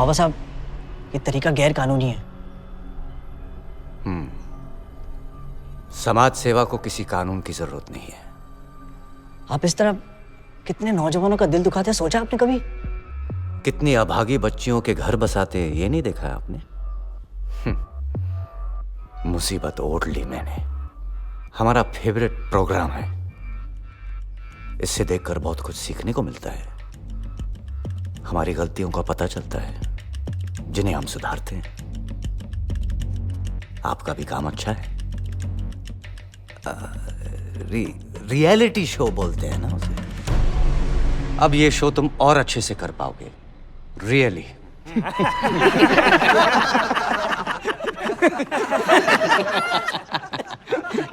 बाबा साहब, ये तरीका गैर कानूनी है। समाज सेवा को किसी कानून की जरूरत नहीं है। आप इस तरह कितने नौजवानों का दिल दुखाते हैं, सोचा आपने कभी? कितनी अभागी बच्चियों के घर बसाते ये नहीं देखा आपने? मुसीबत ओढ़ ली मैंने। हमारा फेवरेट प्रोग्राम है। इससे देखकर बहुत कुछ सीखने को मिलता है। हमारी गलतियों का पता चलता है, जिन्हें हम सुधारते हैं। आपका भी काम अच्छा है। रियलिटी शो बोलते हैं ना उसे। अब ये शो तुम और अच्छे से कर पाओगे, रियली।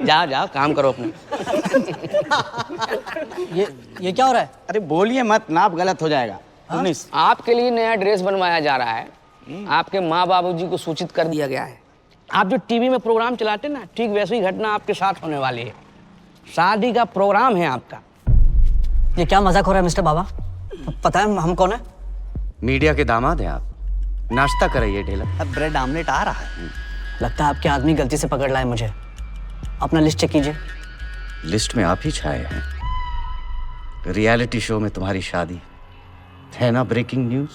जाओ जाओ, काम करो अपना। ये क्या हो रहा है? अरे बोलिए मत, नाप गलत हो जाएगा। 19। आपके लिए नया ड्रेस बनवाया जा रहा है। आपके माँ बाबूजी को सूचित कर दिया गया है। आप जो टीवी में प्रोग्राम चलाते ना, ठीक वैसी घटना आपके साथ होने वाली है। शादी का प्रोग्राम है आपका। ये क्या मजाक हो रहा है मिस्टर बाबा? पता है हम कौन है? मीडिया के दामाद हैं आप। नाश्ता कराइए ढेला। अब ब्रेड आमलेट आ रहा है। लगता है आपके आदमी गलती से पकड़ लाए मुझे। अपना लिस्ट चेक कीजिए। लिस्ट में आप ही छाए हैं। रियलिटी शो में तुम्हारी शादी है ना, ब्रेकिंग न्यूज।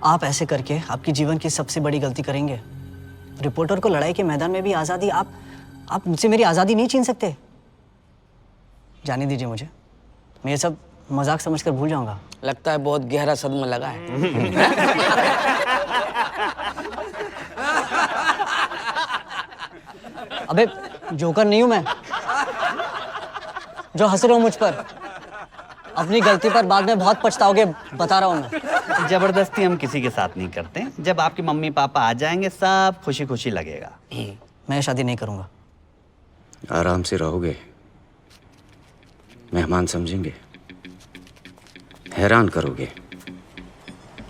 आप ऐसे करके आपकी जीवन की सबसे बड़ी गलती करेंगे। रिपोर्टर को लड़ाई के मैदान में भी आज़ादी, आप मुझसे मेरी आज़ादी नहीं छीन सकते। जाने दीजिए मुझे, मैं ये सब मजाक समझकर भूल जाऊंगा। लगता है बहुत गहरा सदमा लगा है। अबे जोकर नहीं हूं मैं जो हंस रहा हूं मुझ पर। अपनी गलती पर बाद में बहुत पछताओगे, बता रहा हूं मैं। जबरदस्ती हम किसी के साथ नहीं करते। जब आपके मम्मी पापा आ जाएंगे सब खुशी खुशी लगेगा। मैं शादी नहीं करूंगा। आराम से रहोगे, मेहमान समझेंगे। हैरान करोगे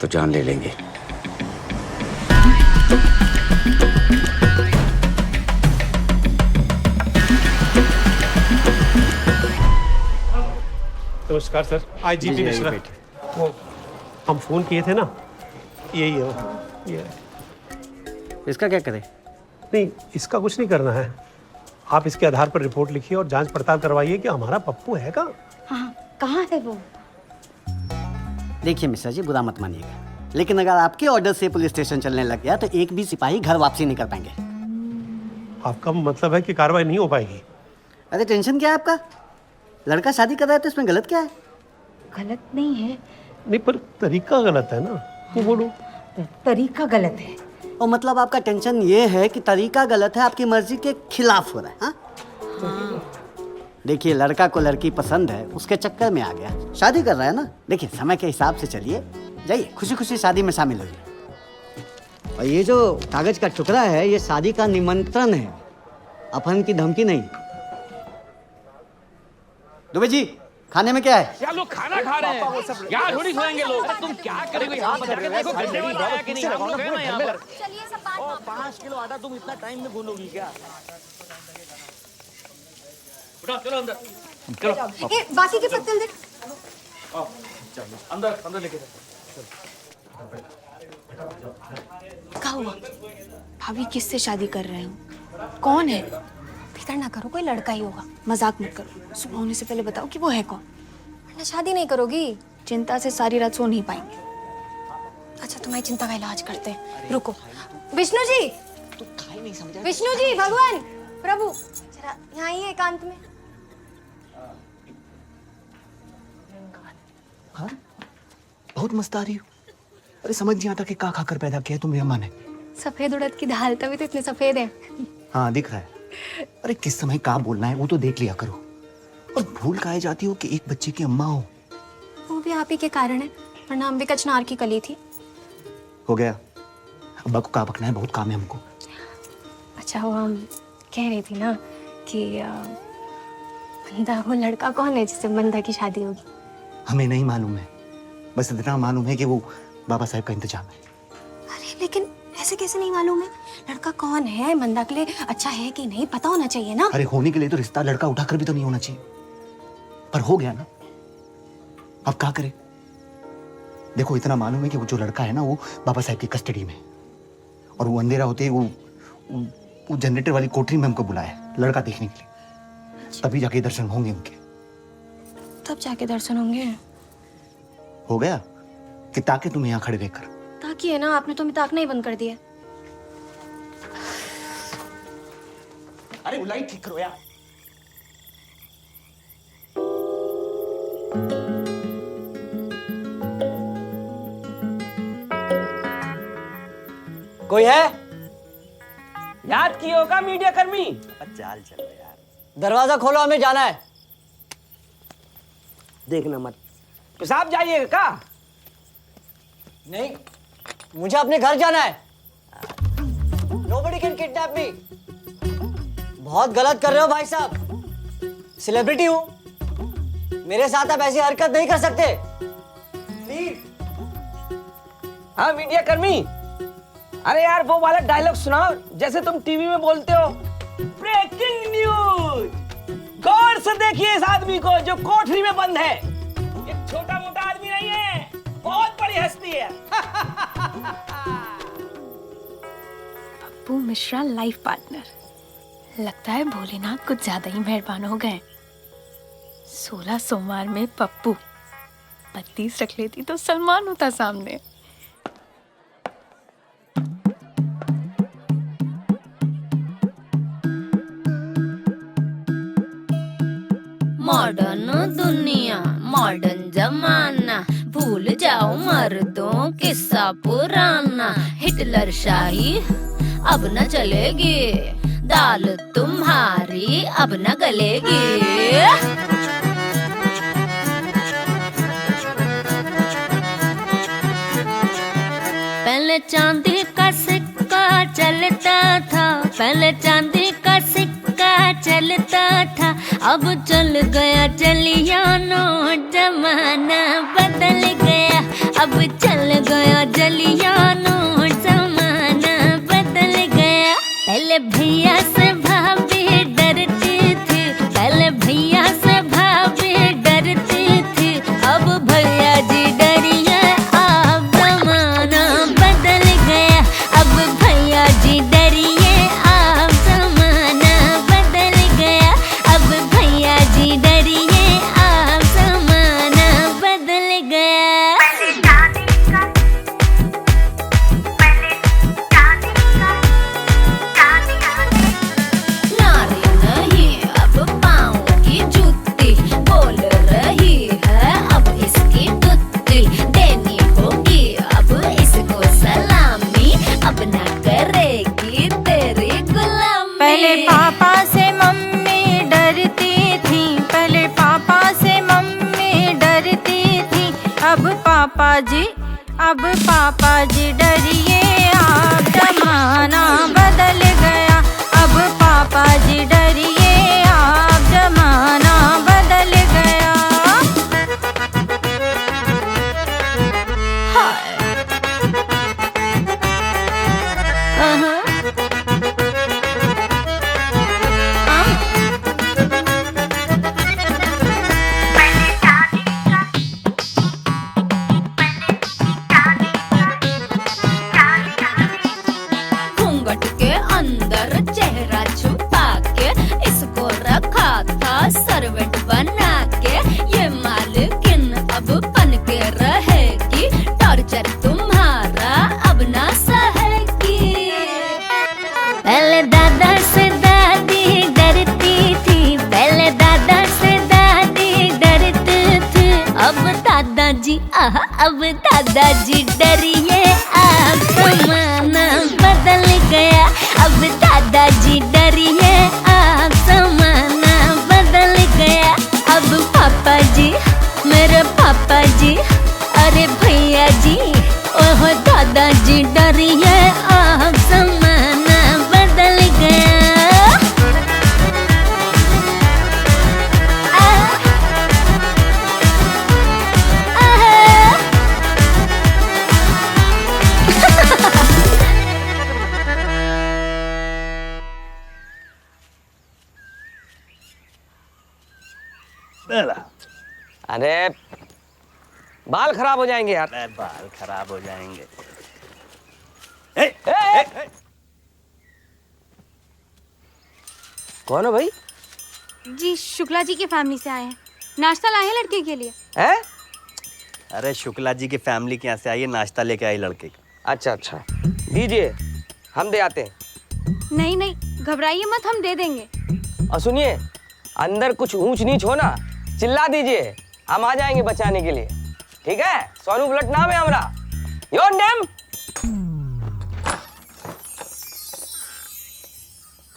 तो जान ले लेंगे। नमस्कार सर, IGP मिश्रा। वो हम फोन किए थे ना, यही है वो। ये इसका क्या करें? नहीं, इसका कुछ नहीं करना है। आप इसके आधार पर रिपोर्ट लिखिए और जांच पड़ताल करवाइए कि हमारा पप्पू है कहाँ। हाँ, कहाँ है वो? देखिए मिश्रा जी, बुरा मत मानिएगा, लेकिन अगर आपके ऑर्डर से पुलिस स्टेशन चलने लग गया तो एक भी सिपाही घर वापसी नहीं कर पाएंगे। आपका मतलब है कि कार्रवाई नहीं हो पाएगी? अरे टेंशन क्या है आपका? लड़का शादी कर रहा है तो इसमें गलत क्या है? गलत नहीं है। नहीं, पर तरीका गलत है ना, तो बोलो। तरीका गलत है। और मतलब आपका टेंशन ये है कि तरीका गलत है, आपकी मर्जी के खिलाफ हो रहा है। हाँ? देखिए, लड़का को लड़की पसंद है, उसके चक्कर में आ गया, शादी कर रहा है ना। देखिए, समय के हिसाब से चलिए, जाइए खुशी खुशी शादी में शामिल होइए। और ये जो कागज का टुकड़ा है, ये शादी का निमंत्रण है, अपहरण की धमकी नहीं। दुबे जी, खाने में क्या है? क्या लोग खाना खा रहे हैं? यहाँ थोड़ी सोएंगे लोग। तुम क्या करोगे यहाँ पर जाके? देखो गंदे वाला आया कि नहीं? हम लोग हैं ना यहाँ पर। चलिए सब बात 5 किलो आटा तुम इतना टाइम में गूंदोगी क्या? उठो, चलो अंदर। चलो ए, बाकी के पत्तल दे। अंदर लेके जाओ। क्या हुआ? भाभी किससे शादी कर रहे हो? कौन है? फिक्र ना करो, कोई लड़का ही होगा। मजाक मत करो। सुबह होने से पहले बताओ कि वो है कौन, वरना शादी नहीं करोगी। चिंता से सारी रात सो नहीं पाएंगे। अच्छा, तुम्हारी चिंता का इलाज करते हैं, रुको। विष्णु जी, विष्णु जी, भगवान प्रभु, जरा यहाँ आइए एकांत में। हाँ? बहुत मस्त आ रही हो। अरे समझ नहीं आता कि क्या खाकर पैदा किया तुम मेहमान है। सफेद उड़द की दाल, तभी तो इतने सफेद है। हाँ दिख रहा है। अरे किस समय क्या बोलना है वो तो देख लिया करो। और भूल काहे जाती हो कि एक बच्चे की अम्मा हो। वो भी आप ही के कारण है, वरना हम भी कचनार की कली थी। हो गया, अब्बा को क्या बकना है, बहुत काम है हमको। अच्छा, वो हम कह रही थी ना कि बंदा, वो लड़का कौन है जिससे बंदा की शादी होगी? हमें नहीं मालूम है, बस इतना मालूम है कि वो बाबा साहब का इंतजाम है। अरे लेकिन ऐसे कैसे नहीं मालूम है? लड़का कौन है, बंदा के लिए अच्छा है कि नहीं, पता होना चाहिए ना। अरे होने के लिए तो रिश्ता लड़का उठाकर भी तो नहीं होना चाहिए, पर हो गया ना, अब क्या करे? देखो इतना मालूम है कि वो जो लड़का है ना वो बाबा साहब की कस्टडी में, और वो अंधेरा होते ही वो जनरेटर वाली कोठरी में हमको बुलाया है लड़का देखने के लिए, तभी जाके दर्शन होंगे उनके। तब जाके दर्शन होंगे। हो गया कि ताकि तुम यहाँ खड़े रहकर। ताकि है ना, आपने तो अभी ताकना ही बंद कर दिया। अरे वो लाइट ठीक करो यार। कोई है? याद किए होगा मीडिया कर्मी। चाल चल रहे यार, दरवाजा खोलो, हमें जाना है। देखना मत, पेशाब जाइएगा का? नहीं, मुझे अपने घर जाना है। Nobody can kidnap me। बहुत गलत कर रहे हो भाई साहब, सेलिब्रिटी हूं, मेरे साथ आप ऐसी हरकत नहीं कर सकते, प्लीज। हाँ मीडिया कर्मी, अरे यार वो वाला डायलॉग सुनाओ जैसे तुम टीवी में बोलते हो। ब्रेकिंग न्यूज, गौर से देखिए इस आदमी को जो कोठरी में बंद है। ये छोटा मोटा आदमी नहीं है, बहुत बड़ी हस्ती है। Pappu Mishra life partner. लगता है भोलेनाथ कुछ ज्यादा ही मेहरबान हो गए। 16 सोमवार में पप्पू 32 रख लेती तो सलमान होता सामने। मॉडर्न दुनिया, मॉडर्न जमाना, भूल जाओ मर्दों किस्सा पुराना। हिटलर शाही अब न चलेगी, दाल तुम्हारी अब न गलेगी। पहले चांदी का सिक्का चलता था, पहले चांदी का सिक्का चलता था, अब चल गया जलियानो, जमाना बदल गया। अब चल गया जलियानो, जमाना बदल गया। पहले भैया से भाभी डरती थी, पहले भैया से भाभी डरती थी, अब भैया जी डरिए, अब जमाना बदल गया। अब भैया जी डरिए, अब जमाना बदल गया। अब भैया जी डरिए, अब जमाना बदल गया। नारी नहीं अब पाँव की जूती, बोल रही है अब इसकी गुत्ती। देनी होगी अब इसको सलामी, अब न करेगी तेरी गुलामी। पहले पापा से मम्मी डरती थी, पहले पापा से मम्मी डरती थी, अब पापा जी डरिए, अब जमाना बदल गया। अब पापा जी डरिए, अब जमाना बदल गया। घूंघट के अंदर चेहरा छुपा के इसको रखा था सर्वेंट बना के। ये मालकिन अब बन के रहेगी, टॉर्चर तुम्हारा अब ना सहेगी। पहले दादा से दादी डरती थी, पहले दादा से दादी डरती थी, अब दादाजी अब दादाजी डरिए, अब जमाना बदल गया। अब दादाजी डरिए, अब जमाना बदल गया। अब पापा जी, मेरे पापा जी, अरे भैया जी, ओह दादाजी डरिए, अब जमाना बदल गया। अरे बाल खराब हो जाएंगे यार। बाल खराब हो जाएंगे। कौन है भाई? जी शुक्ला जी की फैमिली से आए हैं, नाश्ता लाए हैं लड़के के लिए। हैं? अरे शुक्ला जी की फैमिली के यहाँ से आइए, नाश्ता लेके आई लड़के का। अच्छा अच्छा, दीजिए, हम दे आते हैं। नहीं नहीं, घबराइए मत, हम दे देंगे। और सुनिए, अंदर कुछ ऊंच नीच हो ना, चिल्ला दीजिए, हम आ जाएंगे बचाने के लिए। ठीक है? सोनू ब्लट नाम है हमारा। Your name?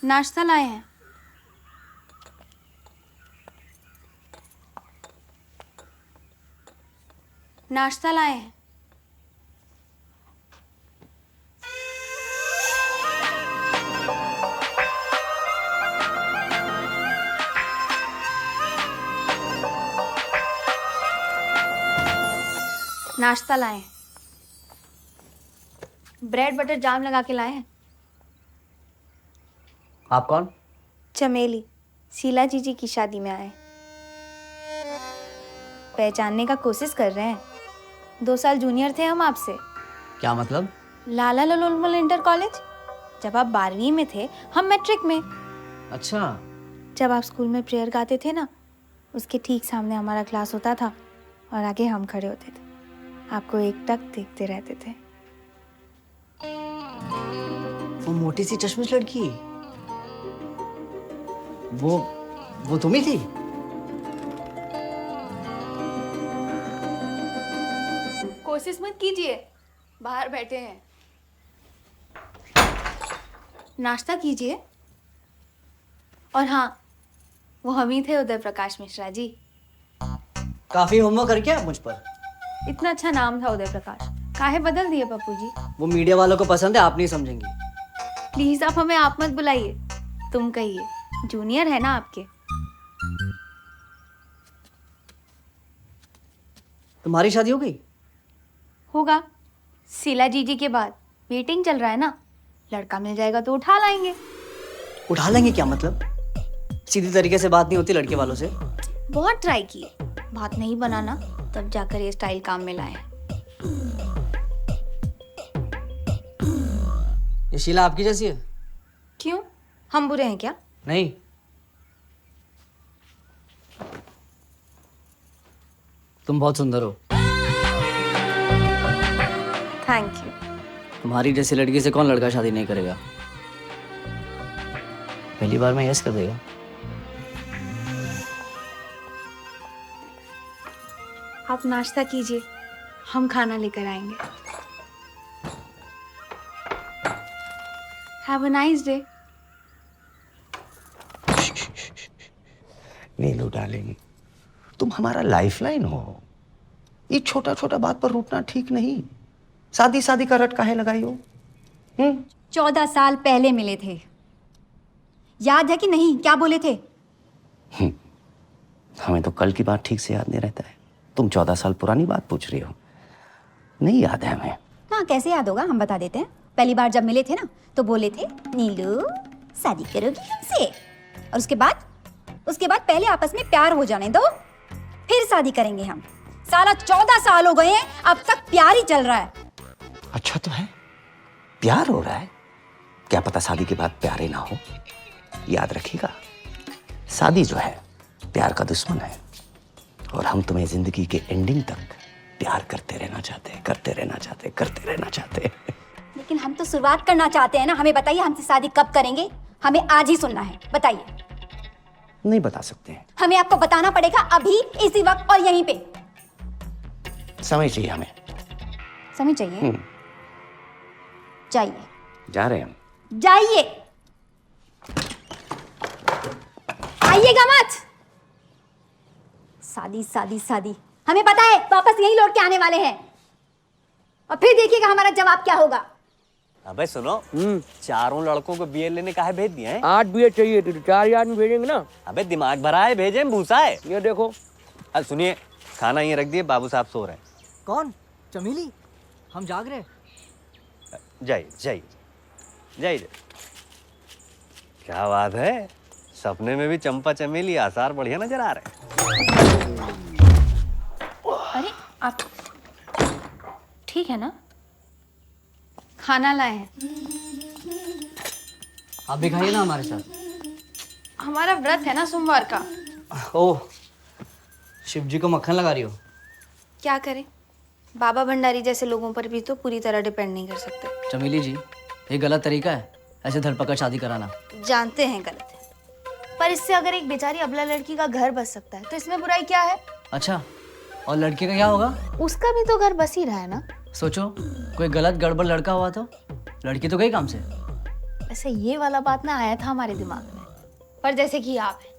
नाश्ता लाए हैं। नाश्ता लाए हैं। नाश्ता लाए हैं। ब्रेड बटर जाम लगा के लाए हैं। आप कौन? चमेली, शीला जीजी की शादी में आए। पहचानने का कोशिश कर रहे हैं। 2 साल जूनियर थे हम आपसे। क्या मतलब? लाला ललोलमल इंटर कॉलेज। जब आप 12वीं में थे, हम मैट्रिक में। अच्छा। जब आप स्कूल में प्रेयर गाते थे ना, उसके ठीक सामने हमारा क्लास होता था और आगे हम खड़े होते थे। आपको एकटक देखते रहते थे। वो मोटी सी चश्मिश लड़की, वो तुम ही थी? कोशिश मत कीजिए, बाहर बैठे हैं। नाश्ता कीजिए। और हाँ, वो हम ही थे, उदय प्रकाश मिश्रा जी। काफी होमवर्क करके आप मुझ पर। इतना अच्छा नाम था उदय प्रकाश, काहे बदल दिए पप्पू जी? वो मीडिया वालों को पसंद है, आप नहीं समझेंगी। प्लीज आप हमें आप मत बुलाइए, तुम कहिए, जूनियर है ना आपके। तुम्हारी शादी हो गई? होगा, शीला जीजी के बाद। वेटिंग चल रहा है ना, लड़का मिल जाएगा तो उठा लाएंगे। उठा लेंगे क्या मतलब? सीधी तरीके से बात नहीं होती लड़के वालों से। बहुत ट्राई किए, बात नहीं बनाना, तब जाकर ये स्टाइल काम में लाए। ये शीला आपकी जैसी है? क्यों, हम बुरे हैं क्या? नहीं, तुम बहुत सुंदर हो। Thank you. तुम्हारी जैसी लड़की से कौन लड़का शादी नहीं करेगा? पहली बार में यस कर देगा। आप नाश्ता कीजिए, हम खाना लेकर आएंगे। Have a nice day. Neelu darling, तुम हमारा लाइफलाइन हो। ये छोटा छोटा बात पर रूठना ठीक नहीं। शादी शादी का रट काहे लगाई हो? 14 साल पहले मिले थे, याद है कि नहीं? क्या बोले थे? हमें तो कल की बात ठीक से याद नहीं रहता है। तुम 14 साल पुरानी बात पूछ रही हो। नहीं याद है हमें। हाँ, कैसे याद होगा, हम बता देते हैं। पहली बार जब मिले थे ना, तो बोले थे नीलू शादी करोगी हमसे, और उसके बाद पहले आपस में प्यार हो जाने दो, फिर शादी करेंगे हम। साला 14 साल हो गए हैं, अब तक प्यार ही चल रहा है। अच्छा तो है, प्यार हो रहा है। क्या पता शादी के बाद प्यार ही ना हो। याद रखिएगा, शादी जो है प्यार का दुश्मन है, और हम तुम्हें जिंदगी के एंडिंग तक प्यार करते रहना चाहते। लेकिन हम तो शुरुआत करना चाहते हैं ना। हमें बताइए, हमसे शादी कब करेंगे? हमें आज ही सुनना है, बताइए। नहीं बता सकते हैं। हमें आपको बताना पड़ेगा, अभी, इसी वक्त और यहीं पे। समय चाहिए हमें। समय चाहिए? जाइए। जा रहे हैं हम। जाइए, आइएगा मत। शादी शादी शादी, हमें पता है वापस यही लौट के आने वाले हैं, और फिर देखिएगा हमारा जवाब क्या होगा। अबे सुनो, चारों लड़कों को बीए लेने काहे भेज दिए हैं? 8 बीए चाहिए तो 4 आदमी भेजेंगे ना। अबे दिमाग भरा है, भेजे भूसा है। ये देखो। अब सुनिए, खाना ये रख दिए, बाबू साहब सो रहे हैं। कौन? चमेली? हम जाग रहे हैं। जाइए। क्या बात है, सपने में भी चंपा चमेली आसार बढ़िया नजर आ रहे हैं। अरे आप ठीक है ना? खाना लाए हैं। आप भी खाइए ना हमारे साथ। हमारा व्रत है ना सोमवार का। ओह, शिव जी को मक्खन लगा रही हो? क्या करें, बाबा भंडारी जैसे लोगों पर भी तो पूरी तरह डिपेंड नहीं कर सकते। चमेली जी, ये गलत तरीका है ऐसे धरपकड़ शादी कराना। जानते हैं गलत है, पर इससे अगर एक बेचारी अबला लड़की का घर बस सकता है तो इसमें बुराई क्या है? अच्छा, और लड़के का क्या होगा? उसका भी तो घर बस ही रहा है ना। सोचो, कोई गलत गड़बड़ लड़का हुआ तो लड़की तो गई काम से। ऐसे ये वाला बात ना आया था हमारे दिमाग में, पर जैसे कि आप हैं,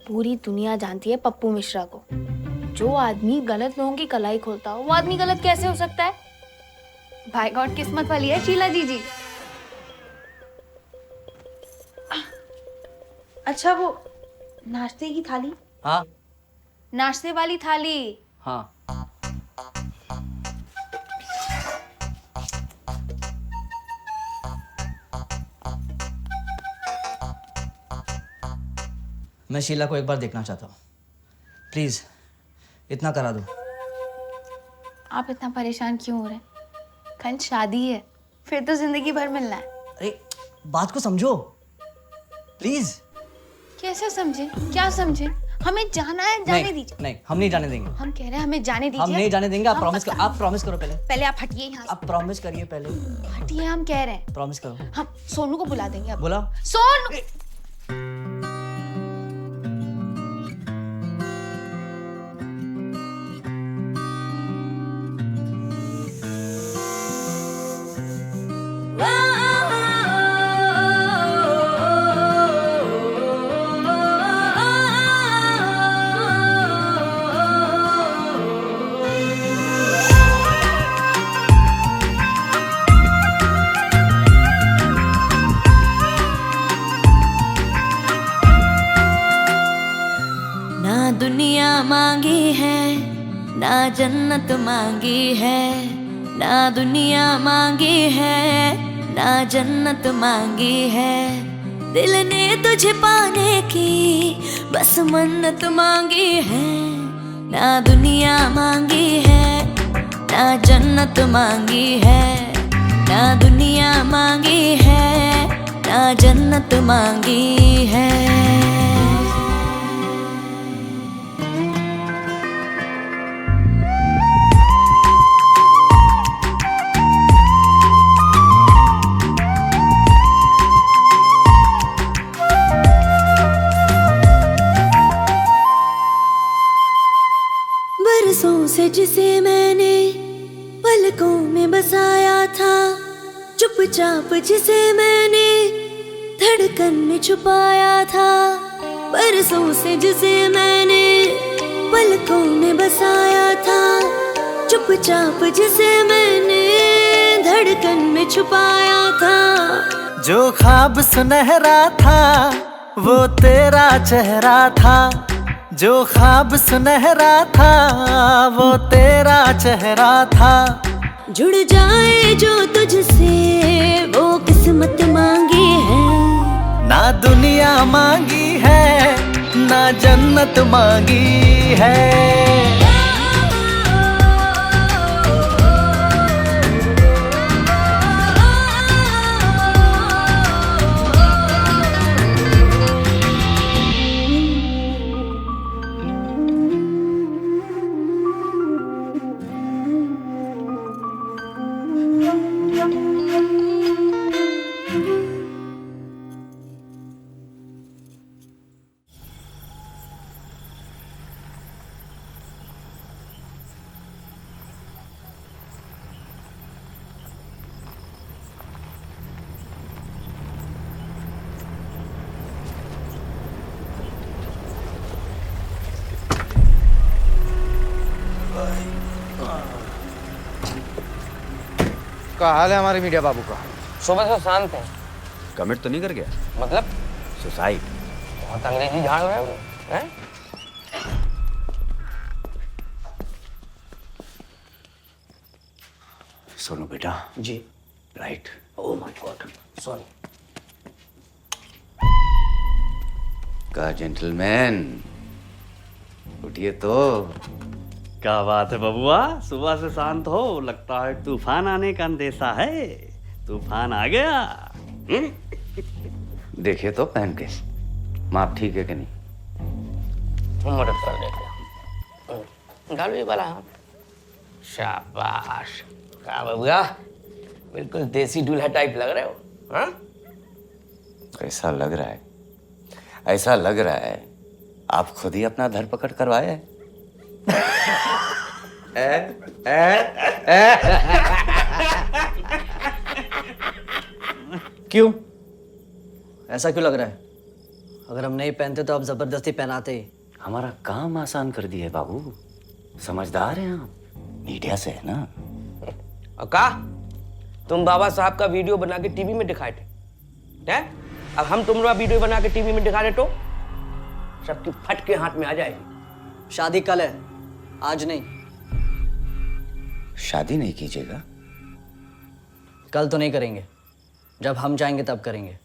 पूरी दुनिया जानती है पप्पू मिश्रा को। जो आदमी गलत लोगों की कलाई खोलता हो वो आदमी गलत कैसे हो सकता है? भाई गॉड, किस्मत वाली है शीला जी। अच्छा, वो नाश्ते की थाली? हाँ नाश्ते वाली थाली। हाँ। मैं शीला को एक बार देखना चाहता हूँ, प्लीज इतना करा दो। आप इतना परेशान क्यों हो रहे हैं? कल शादी है, फिर तो जिंदगी भर मिलना है। अरे बात को समझो प्लीज। कैसे समझे? क्या समझे? हमें जाना है, जाने दीजिए। नहीं, हम नहीं जाने देंगे। हम कह रहे हैं हमें जाने दीजिए। हम नहीं जाने देंगे। आप हम प्रॉमिस करो। आप प्रॉमिस करो पहले। पहले आप हटिए यहाँ से। आप प्रॉमिस करिए पहले। हटिए, हम कह रहे हैं। प्रॉमिस करो। हम सोनू को बुला देंगे अब। बोला सोनू। दुनिया मांगी है ना जन्नत मांगी है, ना दुनिया मांगी है ना जन्नत मांगी है। दिल ने तुझे पाने की बस मन्नत मांगी है। ना दुनिया मांगी है ना जन्नत मांगी है, ना दुनिया मांगी है ना जन्नत मांगी है। बरसों से जिसे मैंने पलकों में बसाया था, चुपचाप जिसे मैंने धड़कन में छुपाया था। बरसों से जिसे मैंने पलकों में बसाया था, चुपचाप जिसे मैंने धड़कन में छुपाया था। जो ख्वाब सुनहरा था वो तेरा चेहरा था, जो ख्वाब सुनहरा था वो तेरा चेहरा था। जुड़ जाए जो तुझसे वो किस्मत मांगी है। ना दुनिया मांगी है ना जन्नत मांगी है। क्या हाल है हमारे मीडिया बाबू का? सुबह से शांत है। कमिट तो नहीं कर गया? मतलब सुसाइड। बहुत अंग्रेजी झाड़ रहे हो हैं? सोनू बेटा। जी। Right. Oh my god, sorry. का जेंटलमैन, उठिए तो। क्या बात है बबुआ, सुबह से शांत हो, लगता है तूफान आने का अंदेशा है। तूफान आ गया। देखिए तो पहन के माप ठीक है कि नहीं? मदद कर देते। निकालो ये वाला। शाबाश। क्या बबुआ, बिल्कुल देसी दूल्हा टाइप लग रहे हो। हाँ? ऐसा लग रहा है, ऐसा लग रहा है आप खुद ही अपना धरपकड़ करवाए हैं। क्यों? ऐसा क्यों लग रहा है? अगर हम नहीं पहनते तो आप जबरदस्ती पहनाते ही। हमारा काम आसान कर दिया है बाबू, समझदार हैं आप, मीडिया से है ना। और का तुम बाबा साहब का वीडियो बना के टीवी में दिखाए थे, हैं? अब हम तुम्हारा वीडियो बना के टीवी में दिखा रहे तो सबकी फट के हाथ में आ जाएगी। शादी कल है, आज नहीं। शादी नहीं कीजिएगा? कल तो नहीं करेंगे, जब हम चाहेंगे तब करेंगे।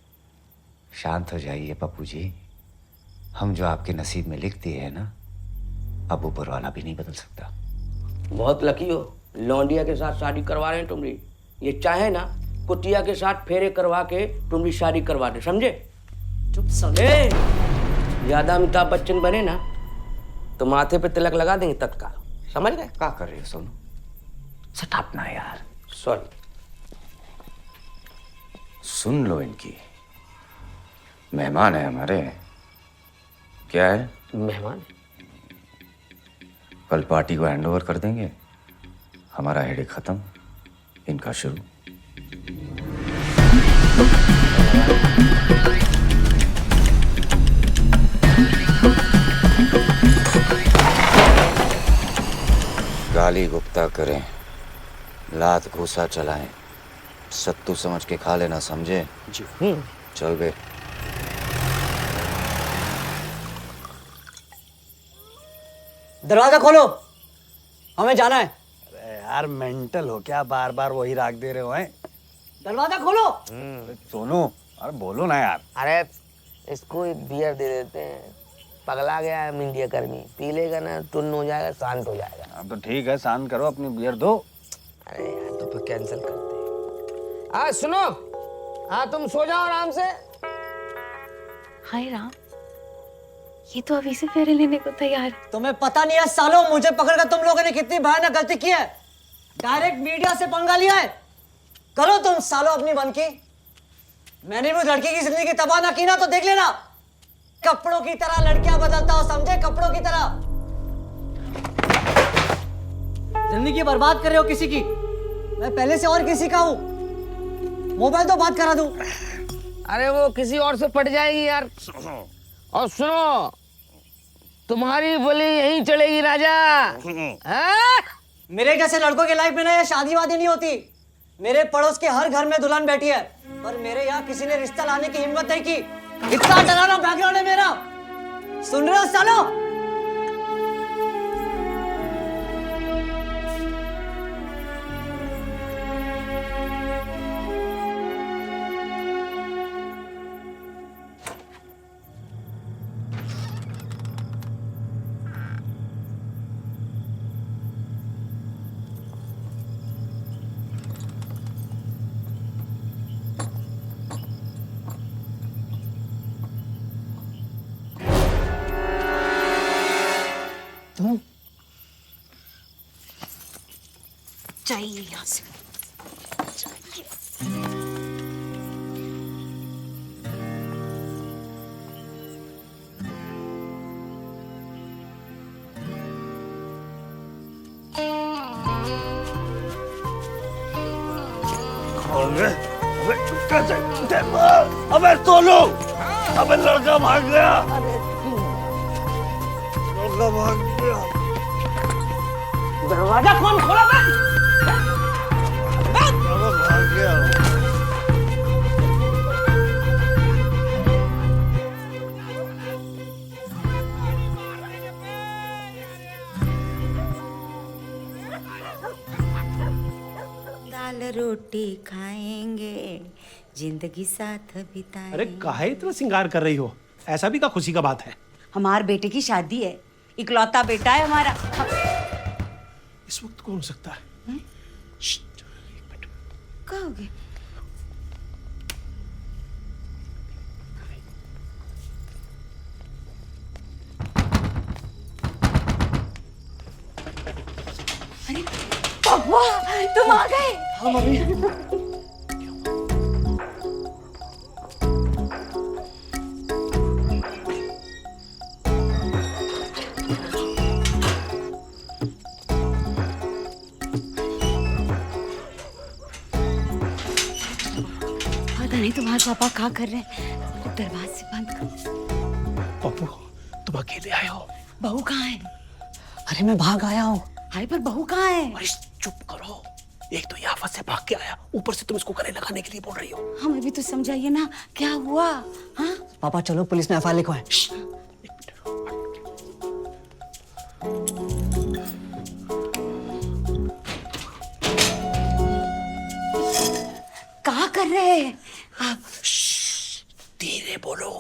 शांत हो जाइए पप्पू जी, हम जो आपके नसीब में लिख दिए हैं ना, अब ऊपर वाला भी नहीं बदल सकता। बहुत लकी हो, लौंडिया के साथ शादी करवा रहे हैं तुम्हारी। ये चाहे ना कुटिया के साथ फेरे करवा के तुम्हारी शादी करवा दे, समझे? चुप समझे। ज्यादा अमिताभ बच्चन बने ना तो माथे पे तिलक लगा देंगे तत्काल, समझ गए? क्या कर रहे हो सोनू? सटाप ना यार। सॉरी। सुन लो इनकी, मेहमान है हमारे। क्या है? मेहमान? कल पार्टी को हैंडओवर कर देंगे, हमारा हेडेक खत्म, इनका शुरू। गाली गुप्ता करें, लात घूसा चलाएं, सत्तू समझ के खा लेना, समझे? जी। चल बे। दरवाजा खोलो, हमें जाना है। अरे यार मेंटल हो क्या, बार बार वही राग दे रहे हो हैं? दरवाजा खोलो। सोनू, अरे बोलो ना यार। अरे इसको एक बियर दे देते हैं, पगला गया है मीडिया कर्मी, पी लेगा ना टुन्न हो जाएगा, शांत हो जाएगा। अब तो ठीक है, शांत करो, अपनी बियर दो। अरे यार तो फिर कैंसिल करते हैं। सुनो, हाँ तुम सो जाओ आराम से। हाय राम, ये तो अभी से फेरे लेने को तैयार है। तुम्हें पता नहीं है सालों, मुझे पकड़कर तुम लोगों ने कितनी भयानक गलती की है। डायरेक्ट मीडिया से पंगा लिया है। करो तुम सालों अपनी बनकी। मैंने भी उस लड़की की जिंदगी तबाह ना की ना तो देख लेना, कपड़ों की तरह लड़कियां बदलता हो, समझे? कपड़ों की तरह। जिंदगी बर्बाद कर रहे हो किसी की। मैं पहले से और किसी का हूं। मोबाइल तो बात करा दूं। अरे वो किसी और से पट जाएगी यार। और सुनो, तुम्हारी बोली यहीं चलेगी राजा। मेरे जैसे लड़कों की लाइफ में ना ये शादी वादी नहीं होती। मेरे पड़ोस के हर घर में दुल्हन बैठी है, पर मेरे यहाँ किसी ने रिश्ता लाने की हिम्मत नहीं की। इतना डरावना बैकग्राउंड है मेरा, सुन रहे हो सालो? चाहिए यहाँ से। अबे सोनू, अबे लड़का भाग गया, लड़का भाग गया। दरवाजा कौन खोला? भाग गया। दाल रोटी खाएंगे, जिंदगी साथ बिताएंगे। अरे काहे इतना श्रृंगार कर रही हो? ऐसा भी का खुशी का बात है? हमारे बेटे की शादी है, इकलौता बेटा है हमारा। इस वक्त कौन हो सकता है? कहाँ हो गए? अरे पापा, तुम आ गए। हाँ मम्मी। पता नहीं तुम्हारे पापा क्या कर रहे हैं। दरवाजे से बंद कर। पप्पू, तुम अकेले आए हो? बहू कहाँ है? अरे मैं भाग आया हूँ। हाय, पर बहू कहाँ है? अरे चुप करो। एक तो ये आफत से भाग के आया, ऊपर से तुम इसको गले लगाने के लिए बोल रही हो। हमें भी तो समझाइए ना, क्या हुआ? हाँ? पापा चलो पुलिस में एफआईआर लिखवाएं। क्या कर रहे हैं आप? धीरे बोलो।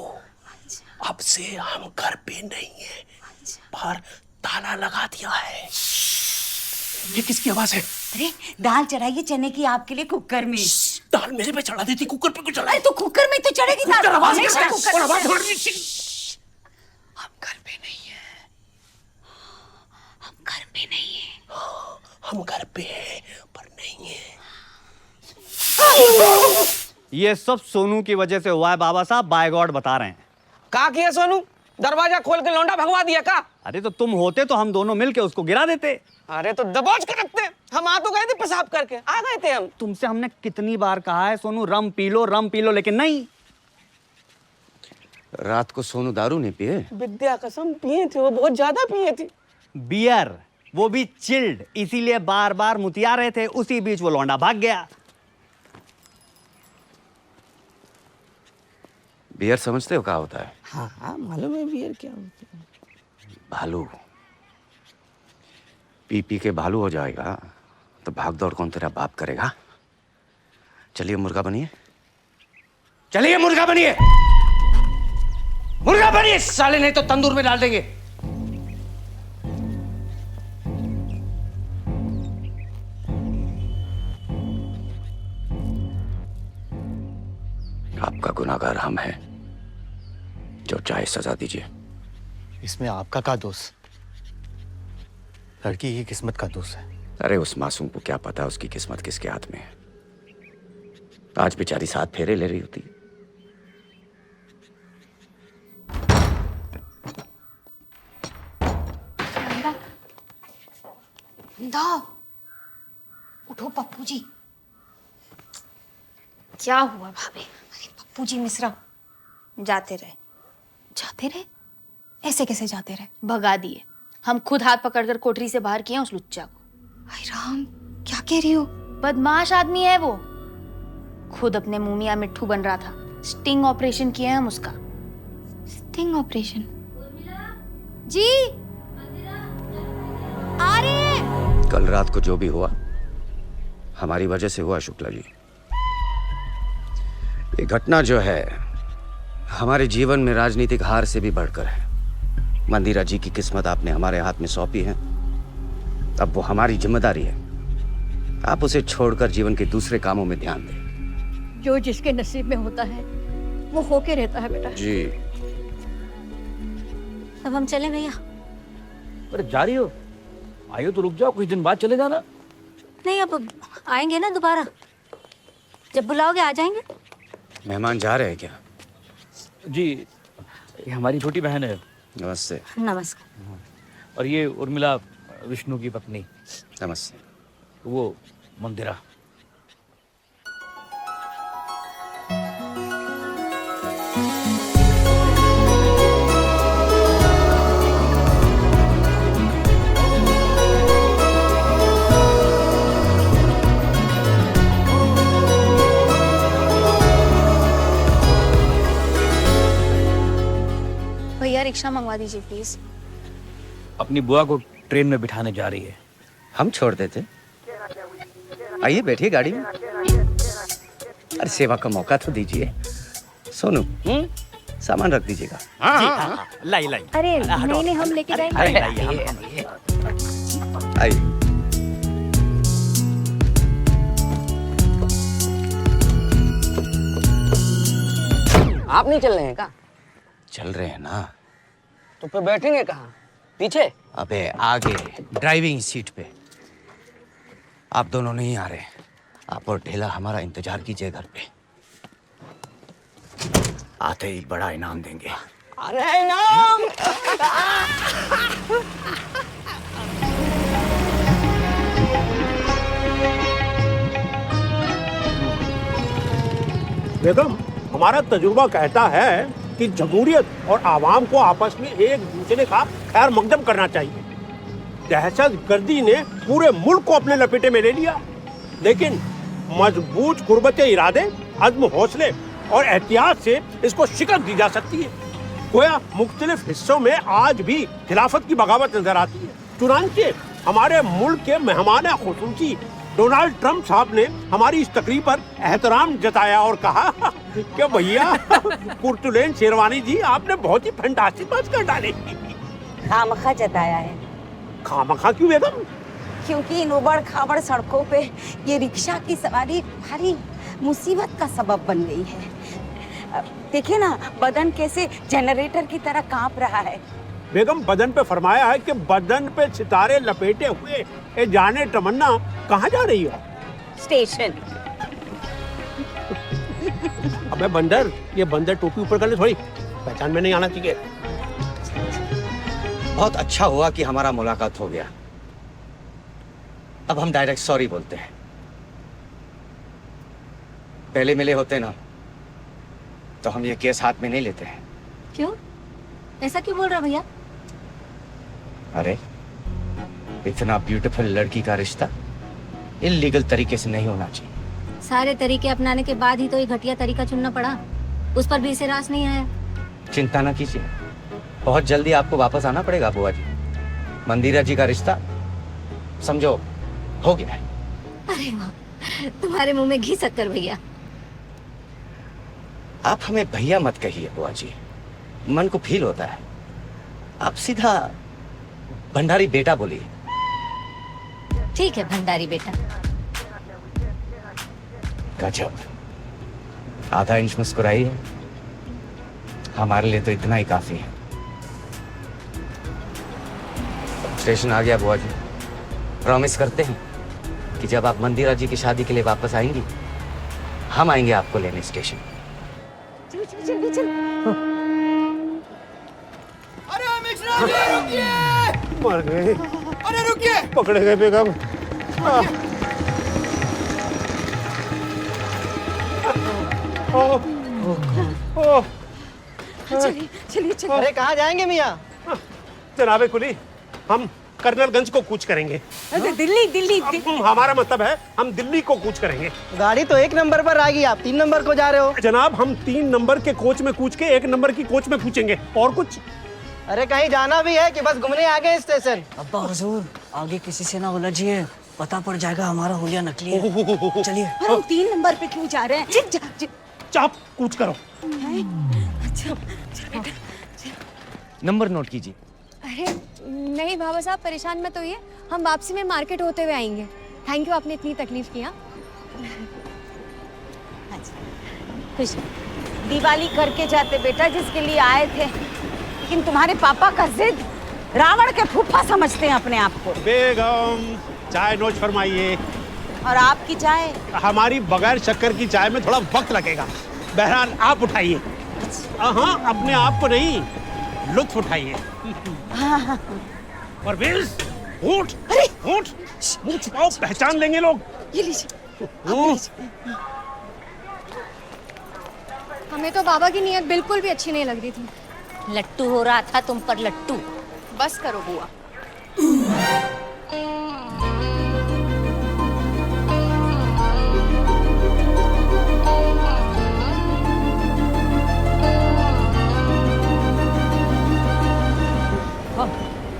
अब से हम घर पे नहीं है, बाहर ताला लगा दिया है। ये किसकी आवाज है? अरे दाल चढ़ाइए चने की आपके लिए कुकर में। दाल मेरे पे चढ़ा देती, कुकर पे क्यों चढ़ा? अरे तो कुकर में तो चढ़ेगी दाल। आवाज हमेशा कुकर में। आवाज हम घर पे नहीं है। हम घर पे नहीं है। हम घर पे हैं पर नहीं है। ये सब सोनू की वजह से हुआ है बाबा साहब, बाय गॉड बता रहे हैं। का किया सोनू? दरवाजा खोल के लौंडा भगवा दिया का? अरे तो तुम होते तो हम दोनों मिलके उसको गिरा देते। अरे तो दबोच के रखते। हम आ तो गए थे पेशाब करके, आ गए थे हम। तुमसे हमने कितनी बार कहा है सोनू रम पी लो, लेकिन नहीं। रात को सोनू दारू नहीं पिए? विद्या कसम पिए थे, वो बहुत ज्यादा पिए थे। बियर, वो भी चिल्ड, इसीलिए बार बार मुतिया रहे थे। उसी बीच वो लौंडा भाग गया। बियर समझते हो क्या होता है? हाँ मालूम है बियर क्या होता है। भालू। पी पी के भालू हो जाएगा तो भाग दौड़ कौन तेरा बाप करेगा? चलिए मुर्गा बनिए, चलिए मुर्गा बनिए, मुर्गा बनिए साले, नहीं तो तंदूर में डाल देंगे। आपका गुनाहगार हम हैं, जो चाहे सजा दीजिए। इसमें आपका क्या दोष? लड़की की किस्मत का दोष है। अरे उस मासूम को क्या पता उसकी किस्मत किसके हाथ में है। आज बेचारी 7 फेरे ले रही होती। उठो पप्पू जी। क्या हुआ भाभी? अरे पप्पू जी मिश्रा जाते रहे। ऐसे कैसे जाते रहे? भगा दिए। हम खुद हाथ पकड़कर कोठरी से बाहर किए उस लुच्चा को। हाय राम, क्या कह रही हो? बदमाश आदमी है वो। खुद अपने मुंह मियां मिट्ठू बन रहा था। स्टिंग ऑपरेशन किए हम उसका। Sting operation? जी आ रहे हैं। कल रात को जो भी हुआ हमारी वजह से हुआ शुक्ला जी। ये घटना जो है हमारे जीवन में राजनीतिक हार से भी बढ़कर है। मंदिरा जी की किस्मत आपने हमारे हाथ में सौंपी है, अब वो हमारी जिम्मेदारी है। आप उसे छोड़कर जीवन के दूसरे कामों में ध्यान दें। जो जिसके नसीब में होता है वो होके रहता है बेटा। जी। अब हम चले भैया? अरे जा रही हो? आइयो तो रुक जाओ, कुछ दिन बाद चले जाना। नहीं, अब आएंगे ना दोबारा, जब बुलाओगे आ जाएंगे। मेहमान जा रहे हैं क्या? जी, ये हमारी छोटी बहन है। नमस्ते। नमस्कार। और ये उर्मिला, विष्णु की पत्नी। नमस्ते। वो मंदिरा। भैया रिक्शा मंगवा दीजिए प्लीज। अपनी बुआ को ट्रेन में बिठाने जा रही है। हम छोड़ देते। आइए बैठिए गाड़ी में। अरे सेवा का मौका तो दीजिए। सोनू सामान रख दीजिएगा। हाँ, लाई। अरे नहीं, हम लेके जाएंगे। आइए। आप नहीं चल रहे हैं क्या? चल रहे हैं ना। तो फिर बैठेंगे कहाँ? पीछे? अबे आगे ड्राइविंग सीट पे। आप दोनों नहीं आ रहे। आप और ढेला हमारा इंतजार कीजिए घर पे। आते ही बड़ा इनाम देंगे। अरे इनाम! बेगम, हमारा तजुर्बा कहता है कि जमहूरियत और आवाम को आपस में एक दूसरे का खैर मकदम करना चाहिए। दहशत गर्दी ने पूरे मुल्क को अपने लपेटे में ले लिया, लेकिन मजबूत कुर्बते इरादे, अज़्म, हौसले और एहतियात से इसको शिकस्त दी जा सकती है। गोया मुख्तलिफ हिस्सों में आज भी खिलाफत की बगावत नजर आती है। चुनांचे हमारे मुल्क के मेहमान खुसूसी डोनाल्ड ट्रंप साहब ने हमारी इस तकरीब पर एहतराम जताया और कहा कि भैया पुर्तुलेन शेरवानी जी, आपने बहुत ही फैंटास्टिक बात कर डाली। खामखा जताया है। खामखा क्यों बेगम? क्योंकि इन उबड़ खाबड़ सड़कों पे ये रिक्शा की सवारी भारी मुसीबत का सबब बन गई है। देखिए ना, बदन कैसे जनरेटर की तरह कांप रहा है। बेगम, बदन पे फरमाया है कि बदन पे सितारे लपेटे हुए ये जाने तमन्ना कहाँ जा रही हो? स्टेशन। अबे बंदर, ये बंदर टोपी ऊपर कर ले थोड़ी, पहचान में नहीं आना चाहिए। बहुत अच्छा हुआ कि हमारा मुलाकात हो गया। अब हम डायरेक्ट सॉरी बोलते हैं। पहले मिले होते ना तो हम ये केस हाथ में नहीं लेते हैं। क्यों? ऐसा क्यों बोल रहा भैया? अरे इतना ब्यूटीफुल लड़की का रिश्ता इल्लीगल तरीके से नहीं होना चाहिए। सारे तरीके अपनाने के बाद ही तो ये घटिया तरीका चुनना पड़ा। उस पर भी इसे रास नहीं आया। चिंता ना कीजिए, बहुत जल्दी आपको वापस आना पड़ेगा बुआ जी। मंदिरा जी का रिश्ता समझो हो गया है। अरे वाह, तुम्हारे मुंह में घी शक्कर भैया। आप हमें भैया मत कहिए बुआ जी, मन को फील होता है। आप सीधा भंडारी बेटा बोलिए। ठीक है भंडारी बेटा। गजब, आधा इंच मुस्कुराई है, हमारे लिए तो इतना ही काफी है। स्टेशन आ गया बुआ जी। प्रॉमिस करते हैं कि जब आप मंदिरा जी की शादी के लिए वापस आएंगी, हम आएंगे आपको लेने स्टेशन। चल चल चल। अरे रुकिए! मर गए। अरे रुकिए! पकड़े गए बेगम। चलिए चलिए चलिए। अरे कहाँ जाएंगे मियाँ? जनाबे कुली, हम कर्नलगंज को कूच करेंगे। दिल्ली दिल्ली। हमारा मतलब है हम दिल्ली को कूच करेंगे। गाड़ी तो 1 नंबर पर आएगी, आप 3 नंबर को जा रहे हो। जनाब, हम 3 नंबर के कोच में कूच के 1 नंबर की कोच में कूचेंगे। और कुछ? अरे कहीं जाना भी है कि बस घूमने आ गए स्टेशन? अब्बा हुजूर, आगे किसी से ना उलझिए, पता पड़ जाएगा हमारा हुलिया नकली है। चलिए। हम 3 नंबर पे क्यों जा रहे हैं? चाप कूच करो। अच्छा बेटा। नंबर नोट कीजिए। अरे नहीं बाबा साहब, परेशान मत होइए, हम वापसी में मार्केट होते हुए आएंगे। थैंक यू, आपने इतनी तकलीफ किया। खुश दिवाली करके जाते बेटा, जिसके लिए आए थे, लेकिन तुम्हारे पापा का जिद, रावण के फूफा समझते हैं अपने आप को। बेगम, चाय नोच फरमाइए। और आपकी चाय? हमारी बगैर शक्कर की चाय में थोड़ा वक्त लगेगा। बहरहाल आप उठाइए। हाँ, अपने आप को नहीं, लुत्फ उठाइए। हाँ। परवेज, उठ, उठ, मुंह छुपाओ, पहचान लेंगे लोग। ये लीजिए। हमें तो बाबा की नीयत बिल्कुल भी अच्छी नहीं लग रही थी। लट्टू हो रहा था तुम पर लट्टू। बस करो बुआ।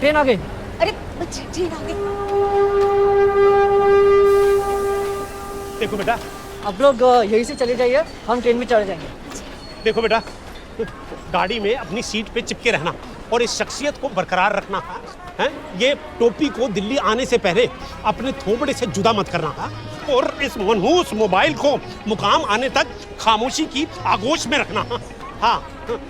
ट्रेन आ गई। अरे ट्रेन आ गई। देखो बेटा, आप लोग यहीं से चले जाइए, हम ट्रेन में चढ़ जाएंगे। देखो बेटा, गाड़ी में अपनी सीट पे चिपके रहना और इस शख्सियत को बरकरार रखना है। ये टोपी को दिल्ली आने से पहले अपने थोबड़े से जुदा मत करना है और इस मनहूस मोबाइल को मुकाम आने तक खामोशी की आगोश में रखना। हाँ,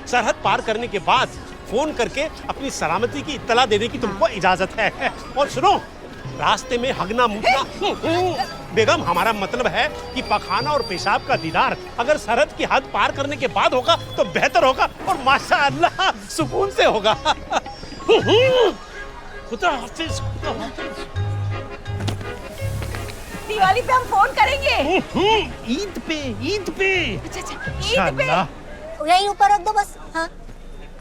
सरहद पार करने के बाद फोन करके अपनी सलामती की इत्तला देने की तुमको इजाजत है। और सुनो, रास्ते में हगना मुगना बेगम, हमारा मतलब है कि पखाना और पेशाब का दीदार अगर सरहद की हद पार करने के बाद होगा तो बेहतर होगा और माशाअल्लाह सुकून से होगा। खुदा हाफिज, खुदा हाफिज। दिवाली पे हम फोन करेंगे। ईद पे, ईद पे। अच्छा, ईद पे। यहीं ऊपर रख दो बस। हाँ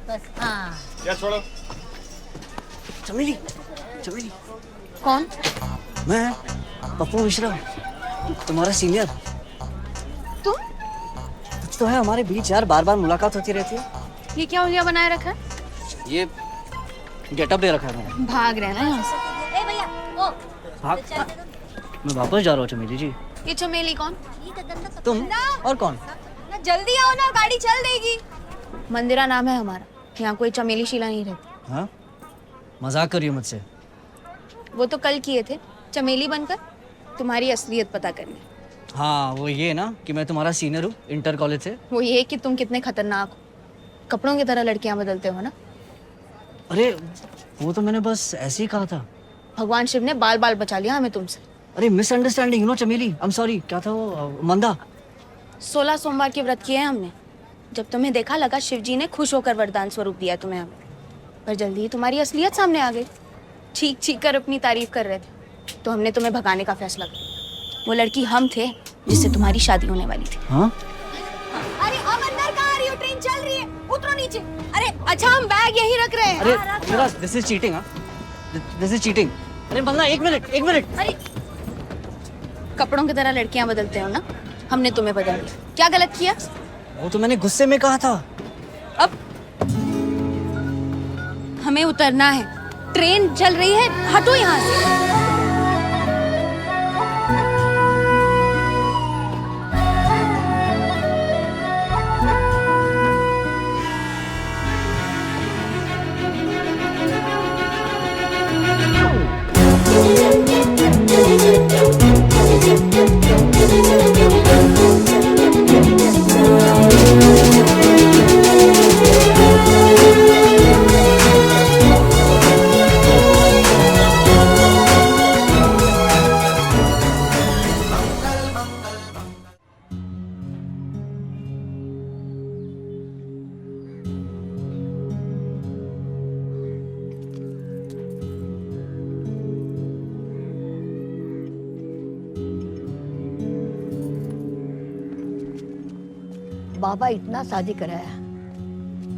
बस। हाँ या छोड़ो। चमेली, चमेली। कौन? मैं पप्पू मिश्रा, तुम्हारा सीनियर। तुम? कुछ तो है हमारे बीच यार, बार बार मुलाकात होती रहती है। ये क्या उंगलियां बनाए रखा है? ये गेटअप दे रखा है मैंने। भाग रहे हैं ना यहाँ से। ए भैया ओ भाग, मैं वापस जा रहा हूँ चमेली जी। ये चमेली कौन? तुम और कौन? ना जल्दी आओ ना, गाड़ी चल देगी। मंदिरा नाम है हमारा, यहाँ कोई चमेली शीला नहीं रहती। हाँ, मजाक करिए मुझसे। वो तो कल किए थे, चमेली बनकर तुम्हारी असलियत पता करनी। हाँ, वो ये ना कि मैं तुम्हारा सीनियर हूँ इंटर कॉलेज से। वो ये कि तुम कितने खतरनाक हो, कपड़ों की तरह लड़कियां बदलते हो ना। अरे वो तो मैंने बस ऐसे ही कहा था। भगवान शिव ने बाल बाल बचा लिया हमें तुमसे। अरे मिसअंडरस्टैंडिंग नो चमेली, आई एम सॉरी। क्या था वो? मंदा। 16 सोमवार के व्रत किए हैं हमने। जब तुम्हें देखा लगा शिव जी ने खुश होकर वरदान स्वरूप दिया तुम्हें हमें, पर जल्दी ही तुम्हारी असलियत सामने आ गई। चीख चीख कर अपनी तारीफ कर रहे थे, तो हमने तुम्हें भगाने का फैसला किया। वो लड़की हम थे जिससे तुम्हारी शादी होने वाली थी। हाँ? अरे अब अंदर कहाँ आ रही हो? ट्रेन चल रही है, उतरो नीचे। अरे अच्छा, हम बैग यहीं रख रहे हैं। अरे दिस इज चीटिंग। हाँ, दिस इज चीटिंग। अरे बंदा, एक मिनट। अरे कपड़ों की तरह लड़कियां बदलते हो ना, हमने तुम्हें बदल दिया। क्या गलत किया? वो तो मैंने गुस्से में कहा था। अब हमें उतरना है, ट्रेन चल रही है, हटो यहाँ से। बाबा इतना शादी कराया,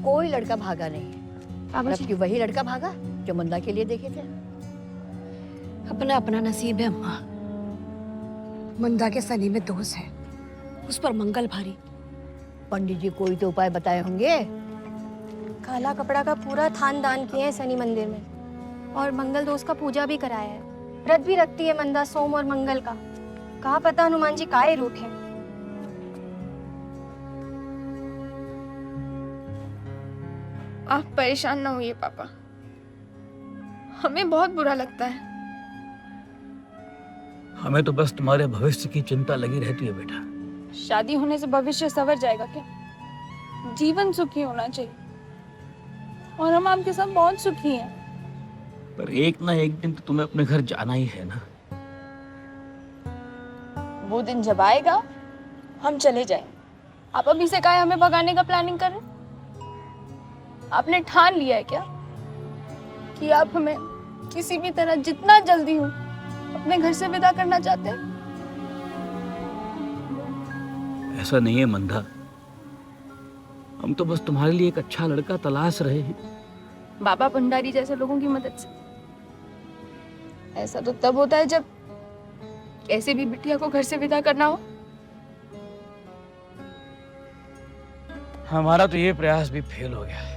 कोई लड़का भागा नहीं। जबकि वही लड़का भागा जो मंदा के लिए देखे थे। अपना अपना नसीब है अम्मा। मंदा के सनी में दोष है, उस पर मंगल भारी। पंडित जी कोई तो उपाय बताए होंगे। काला कपड़ा का पूरा थान दान किए हैं शनि मंदिर में, और मंगल दोष का पूजा भी कराया है। व्रत भी रखती है मंदा सोम और मंगल का। कहा पता हनुमान जी काहे रूठे। आप परेशान ना होइए पापा, हमें बहुत बुरा लगता है। हमें तो बस तुम्हारे भविष्य की चिंता लगी रहती है बेटा। शादी होने से भविष्य संवर जाएगा क्या? जीवन सुखी होना चाहिए, और हम आपके साथ बहुत सुखी हैं। पर एक ना एक दिन तो तुम्हें अपने घर जाना ही है ना। वो दिन जब आएगा हम चले जाएंगे। आप अभी से काहे हमें भगाने का प्लानिंग कर रहे हैं? आपने ठान लिया है क्या कि आप हमें किसी भी तरह जितना जल्दी हो अपने घर से विदा करना चाहते हैं? ऐसा नहीं है मंदा, हम तो बस तुम्हारे लिए एक अच्छा लड़का तलाश रहे हैं। बाबा भंडारी जैसे लोगों की मदद से। ऐसा तो तब होता है जब ऐसे भी बिटिया को घर से विदा करना हो। हमारा तो ये प्रयास भी फेल हो गया है।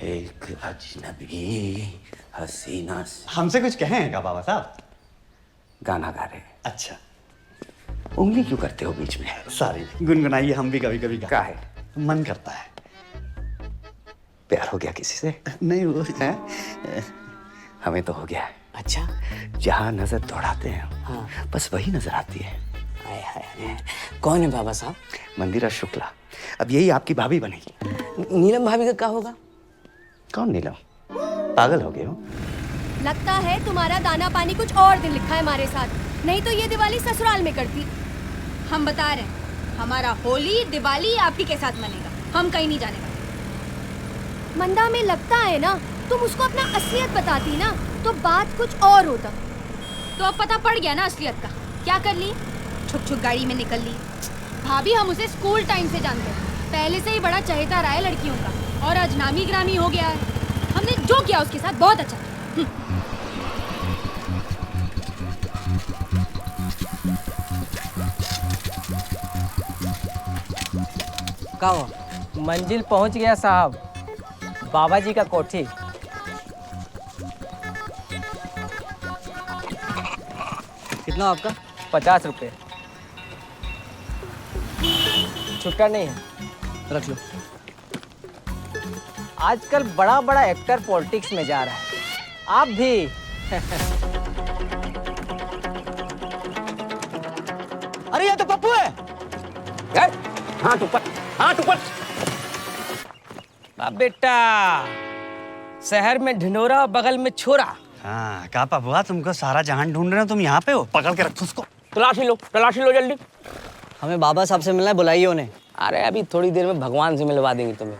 एक अजनबी हसीना से हमसे कुछ कहें क्या बाबा साहब? गाना गा रहे। अच्छा, उंगली क्यों करते हो बीच में? सॉरी, गुनगुनाइए, हम भी कभी कभी क्या है? मन करता है। प्यार हो गया किसी से? नहीं वो है। हमें तो हो गया है। अच्छा, जहाँ नजर दौड़ाते हैं बस वही नजर आती है। हाय हाय हाय। कौन है बाबा साहब? मंदिरा शुक्ला। अब यही आपकी भाभी बनेगी। नीलम भाभी का क्या होगा? कौन नीलम? पागल हो गए हो? लगता है तुम्हारा दाना पानी कुछ और दिन लिखा है हमारे साथ, नहीं तो ये दिवाली ससुराल में करती। हम बता रहे हैं, हमारा होली दिवाली आप ही के साथ मनेगा, हम कहीं नहीं जाने वाले। मंदा में लगता है ना, तुम उसको अपना असलियत बताती ना तो बात कुछ और होता। तो अब पता पड़ गया ना असलियत का। क्या कर ली? छुप छुप गाड़ी में निकल ली। भाभी हम उसे स्कूल टाइम से जानते हैं, पहले से ही बड़ा चहेता रहा है लड़कियों का, और आज नामी ग्रामी हो गया है। हमने जो किया उसके साथ बहुत अच्छा। क्या हुआ? मंजिल पहुंच गया साहब, बाबा जी का कोठी। कितना आपका? 50 रुपये। छुट्टा नहीं है, रख लो। आजकल बड़ा बड़ा एक्टर पॉलिटिक्स में जा रहा है, आप भी। अरे ये तो पप्पू है। हाथ ऊपर, हाथ ऊपर। अब बेटा, शहर में ढिंढोरा, बगल में छोरा। हाँ, कहा पपुआ तुमको सारा जहान ढूंढ रहे हो, तुम यहाँ पे हो? पकड़ के रखो उसको। तलाशी लो जल्दी। हमें बाबा साहब से मिलना है, बुलाइए उन्हें। अरे अभी थोड़ी देर में भगवान से मिलवा देंगे तुम्हें।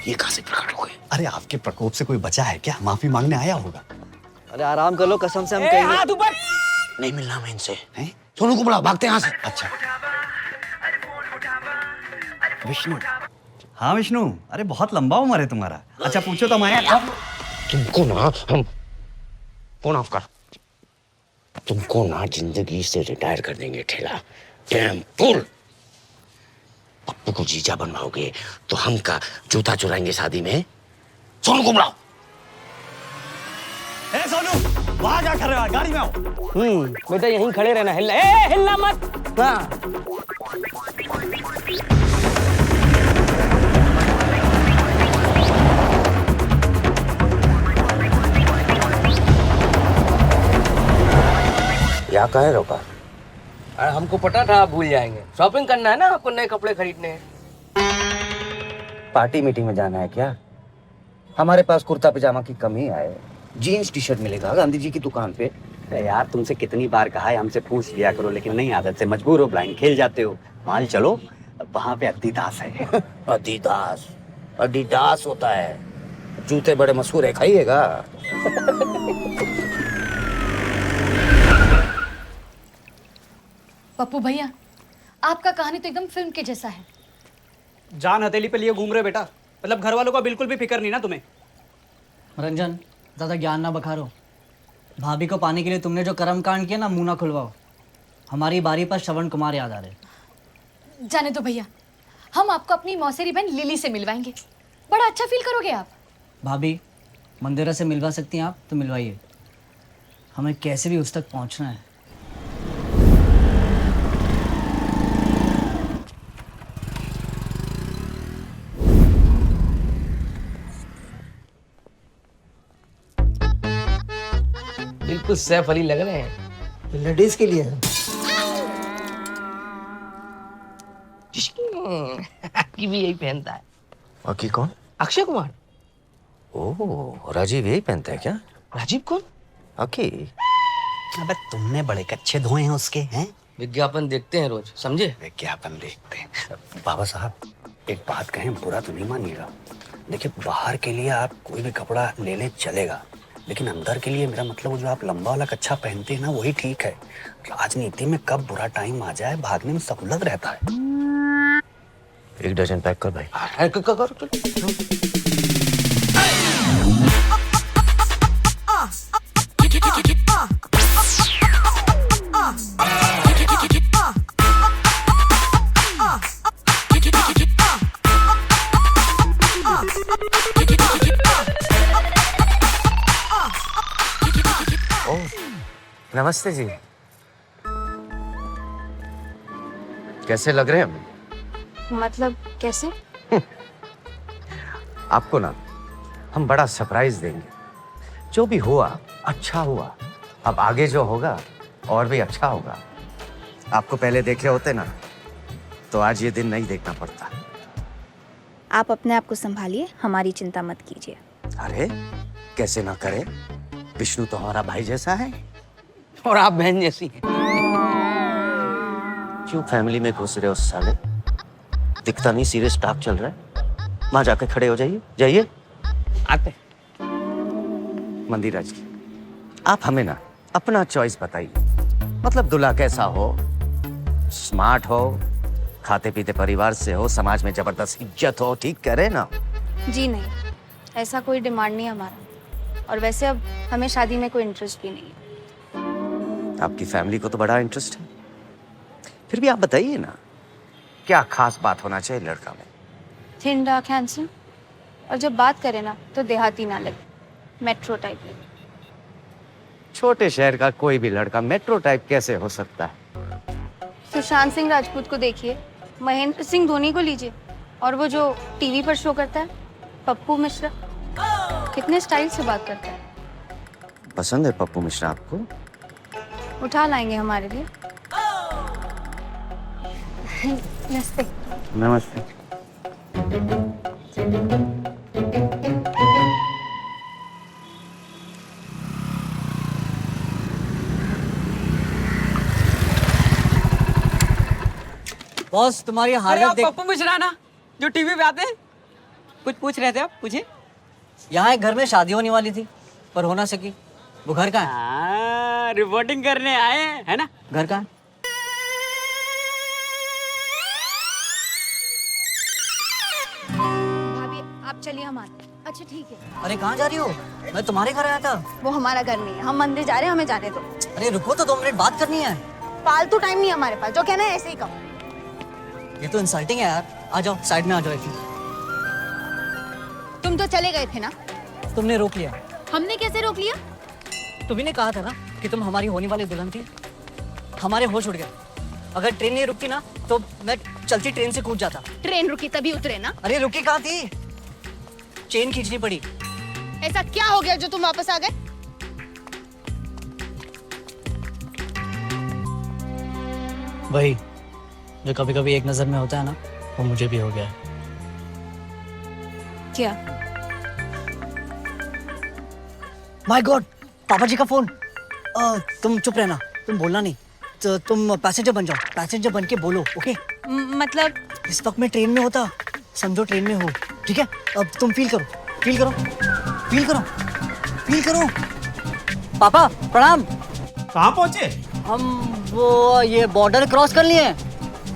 ये कहाँ से प्रकट हो गए? अरे आपके प्रकोप से कोई बचा है क्या? माफी मांगने आया होगा। अरे आराम कर लो, कसम से हम कहेंगे। हाथ ऊपर। नहीं मिलना मैं इनसे। सोनू को बुलाओ, भागते हैं यहाँ से। अच्छा विष्णु। हाँ विष्णु, अरे बहुत लंबा उम्र है तुम्हारा। अच्छा पूछो तो मैं तुमको ना हम फोन ऑफ कर। तुमको ना जिंदगी से रिटायर कर देंगे ठेला। Dam full. पप्पू को जीजा बनवाओगे तो हम का जूता चुराएंगे शादी में। सोनू को बुलाओ। ए सोनू, वहां क्या कर रहे हो? गाड़ी में आओ। बेटा यहीं खड़े रहना, हिलना मत। हाँ। या कहे रोका? अरे हमको पता था आप भूल जाएंगे। शॉपिंग करना है ना आपको, नए कपड़े खरीदने हैं। पार्टी मीटिंग में जाना है क्या? हमारे पास कुर्ता पजामा की कमी है, जीन्स टी शर्ट मिलेगा गांधी जी की दुकान पे। यार तुमसे कितनी बार कहा है, हमसे पूछ लिया करो, लेकिन नहीं आदत से मजबूर हो, ब्लाइंड खेल जाते हो। मान चलो वहां पे अद्दीदास है। अडीदास होता है, जूते बड़े मशहूर है, खाइएगा। पप्पू भैया, आपका कहानी तो एकदम फिल्म के जैसा है। जान हथेली पे लिए घूम रहे बेटा, मतलब घर वालों का बिल्कुल भी फिक्र नहीं ना तुम्हें। रंजन, ज़्यादा ज्ञान ना बखारो। भाभी को पाने के लिए तुमने जो कर्म कांड किया ना, मुंह ना खुलवाओ। हमारी बारी पर श्रवण कुमार याद आ रहे। जाने दो भैया, हम आपको अपनी मौसेरी बहन लिली से मिलवाएंगे, बड़ा अच्छा फील करोगे आप। भाभी, मंदिरा से मिलवा सकती हैं आप तो मिलवाइए, हमें कैसे भी उस तक पहुंचना है। बिल्कुल सैफ अली लग रहे हैं। लेडीज के लिए की भी यही पहनता है। बाकी कौन? अक्षय कुमार। ओह, राजीव यही पहनता है क्या? राजीव कौन? ओके। अबे तुमने बड़े कच्चे धोए हैं उसके, हैं? विज्ञापन देखते हैं रोज, समझे? विज्ञापन देखते हैं। बाबा साहब एक बात कहें, बुरा तो नहीं मानिएगा। देखिए बाहर के लिए आप कोई भी कपड़ा ले लें चलेगा, लेकिन अंदर के लिए मेरा मतलब जो आप लंबा वाला कच्छा पहनते हैं ना, वही ठीक है। राजनीति में कब बुरा टाइम आ जाए भागने में सहूलत रहता है। 1 डजन पैक कर भाई। नमस्ते जी, कैसे लग रहे हैं हम? मतलब कैसे? आपको ना हम बड़ा सरप्राइज देंगे। जो भी हुआ अच्छा हुआ, अब आगे जो होगा और भी अच्छा होगा। आपको पहले देखे होते ना तो आज ये दिन नहीं देखना पड़ता। आप अपने आप को संभालिए, हमारी चिंता मत कीजिए। अरे कैसे ना करे, विष्णु तो हमारा भाई जैसा है और आप बहन जैसी हैं। क्यों फैमिली में घुस रहे हो साले? दिखता नहीं सीरियस टॉक चल रहा है। वहां जाके खड़े हो जाइए, जाइए। आते। मंदिरा जी, आप हमें ना अपना चॉइस बताइए। मतलब दूल्हा कैसा हो? स्मार्ट हो, खाते पीते परिवार से हो, समाज में जबरदस्त इज्जत हो, ठीक कह रहे ना? जी नहीं, ऐसा कोई डिमांड नहीं है हमारा। और वैसे अब हमें शादी में कोई इंटरेस्ट भी नहीं है। आपकी फैमिली को तो बड़ा इंटरेस्ट है। फिर भी आप बताइए ना, क्या खास बात होना चाहिए लड़का में? थिन डार्क हैंडसम, और जब बात करें ना तो देहाती ना लगे, मेट्रो टाइप लगे। छोटे शहर का कोई भी लड़का मेट्रो टाइप कैसे हो सकता है? सुशांत सिंह राजपूत को देखिए, महेंद्र सिंह धोनी को लीजिए, और वो जो टीवी पर शो करता है पप्पू मिश्रा, कितने स्टाइल से बात करता है। पसंद है पप्पू मिश्रा आपको? उठा लाएंगे हमारे लिए। नमस्ते। नमस्ते। बॉस तुम्हारी अरे हालत आप देख। पप्पू मिश्रा ना, जो टीवी पे आते हैं? कुछ पूछ रहे थे आप, पूछिए। यहाँ एक घर में शादी होने वाली थी पर हो ना सकी। वो घर कहाँ है? रिपोर्टिंग करने आए हैं, है ना? घर कहाँ है? भाभी आप चलिए, हम आते हैं। अच्छा ठीक है। अरे कहाँ जा रही हो? मैं तुम्हारे घर आया था। वो हमारा घर नहीं है, हम मंदिर जा रहे हैं, हमें जाने दो। अरे रुको तो 2 मिनट बात करनी है। फालतू टाइम नहीं है हमारे पास, जो कहना है ऐसे ही कहो। ये तो इंसल्टिंग है यार। आ जाओ, साइड में आ जाओ। एक तुम तो चले गए थे ना? तुमने रोक लिया। हमने कैसे रोक लिया? तुम्ही ने कहा था ना कि तुम हमारी होने वाली दुल्हन थी। हमारे होश उड़ गए। अगर ट्रेन नहीं रुकती ना तो मैं चलती ट्रेन से कूद जाता। ट्रेन रुकी तभी उतरे ना? अरे रुकी कहाँ थी? चेन खींचनी पड़ी। ऐसा क्या हो गया जो तुम वापस आ गए? वही जो कभी कभी एक नजर में होता है ना, वो मुझे भी हो गया है। क्या? माय गॉड, पापा जी का फोन। तुम चुप रहना, तुम बोलना नहीं। तो तुम पैसेंजर बन जाओ, पैसेंजर बन के बोलो, ओके? मतलब इस वक्त मैं ट्रेन में होता, समझो ट्रेन में हो, ठीक है? अब तुम फील करो, फील करो, फील करो, फील करो। पापा प्रणाम। कहाँ पहुँचे? हम वो ये बॉर्डर क्रॉस कर लिए।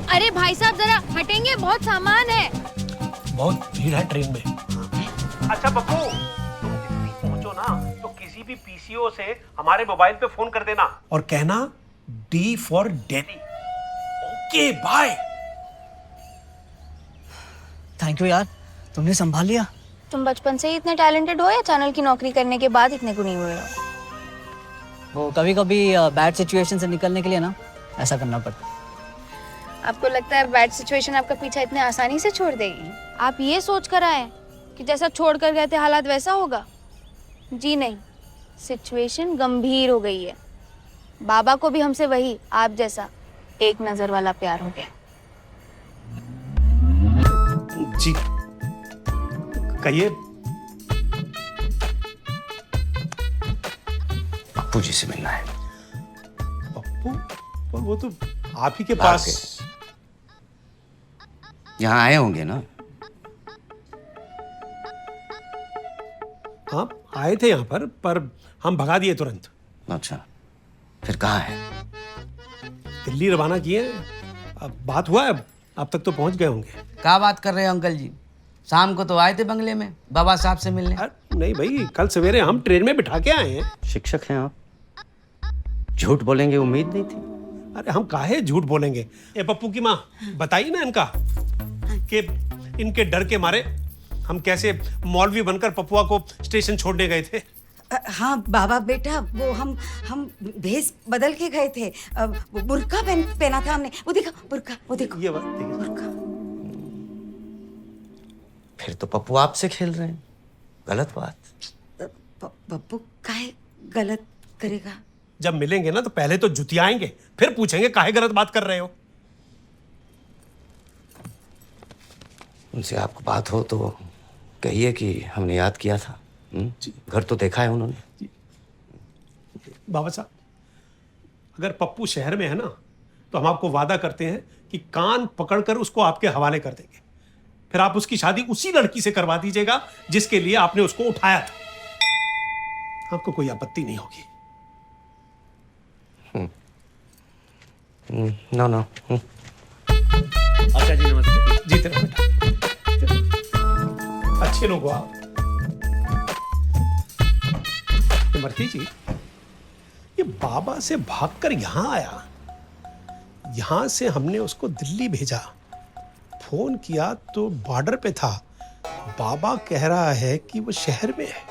अरे भाई साहब जरा हटेंगे, बहुत सामान है। बहुत भीड़ है ट्रेन में। अच्छा पप्पू, तुम दिल्ली पहुंचो ना तो किसी भी पीसीओ से हमारे मोबाइल पे फोन कर देना और कहना D for Delhi. Okay bye. Thank you यार, तुमने संभाल लिया। तुम बचपन से ही इतने टैलेंटेड हो या चैनल की नौकरी करने के बाद इतने गुणी हुए हो? वो कभी कभी बैड सिचुएशन से निकलने के लिए ना ऐसा करना पड़ता है। आपको लगता है बैड सिचुएशन आपका पीछा इतने आसानी से छोड़ देगी? आप ये सोच कर आए कि जैसा छोड़ कर गए थे हालात वैसा होगा? जी नहीं, सिचुएशन गंभीर हो गई है। बाबा को भी हमसे वही आप जैसा एक नजर वाला प्यार हो गया। जी कहिए। पप्पू जी से मिलना है। पप्पू? पर वो तो आप ही के पास। यहाँ आए होंगे ना? हाँ आए थे यहाँ पर हम भगा दिए तुरंत। अच्छा, फिर कहाँ है? दिल्ली रवाना किए। अब बात हुआ है, अब तक तो पहुंच गए होंगे। क्या बात कर रहे हो अंकल जी? शाम को तो आए थे बंगले में बाबा साहब से मिलने। नहीं भाई, कल सवेरे हम ट्रेन में बिठा के आए हैं। शिक्षक हैं आप, झूठ बोलेंगे उम्मीद नहीं थी। अरे हम काहे झूठ बोलेंगे। ए पप्पू की माँ, बताइए ना इनका कि इनके डर के मारे हम कैसे मौलवी बनकर पपुआ को स्टेशन छोड़ने गए थे। हाँ बाबा बेटा, वो हम भेष बदल के गए थे। वो बुर्का पहना था हमने। वो देखो बुर्का, वो देखो ये बात देखिए। बुर्का। फिर तो पप्पू आपसे खेल रहे हैं, गलत बात। पप्पू काहे गलत करेगा? जब मिलेंगे ना तो पहले तो जुतियाएंगे, फिर पूछेंगे काहे गलत बात कर रहे हो। उनसे आपको बात हो तो कहिए कि हमने याद किया था। घर तो देखा है उन्होंने। बाबा साहब, अगर पप्पू शहर में है ना तो हम आपको वादा करते हैं कि कान पकड़कर उसको आपके हवाले कर देंगे, फिर आप उसकी शादी उसी लड़की से करवा दीजिएगा जिसके लिए आपने उसको उठाया था। आपको कोई आपत्ति नहीं होगी। No no. अच्छा जी, नमस्ते। जीते रहो बेटा, अच्छे लोग हो आप। इमरती जी, ये बाबा से भागकर यहां आया, यहां से हमने उसको दिल्ली भेजा, फोन किया तो बॉर्डर पे था, बाबा कह रहा है कि वो शहर में है।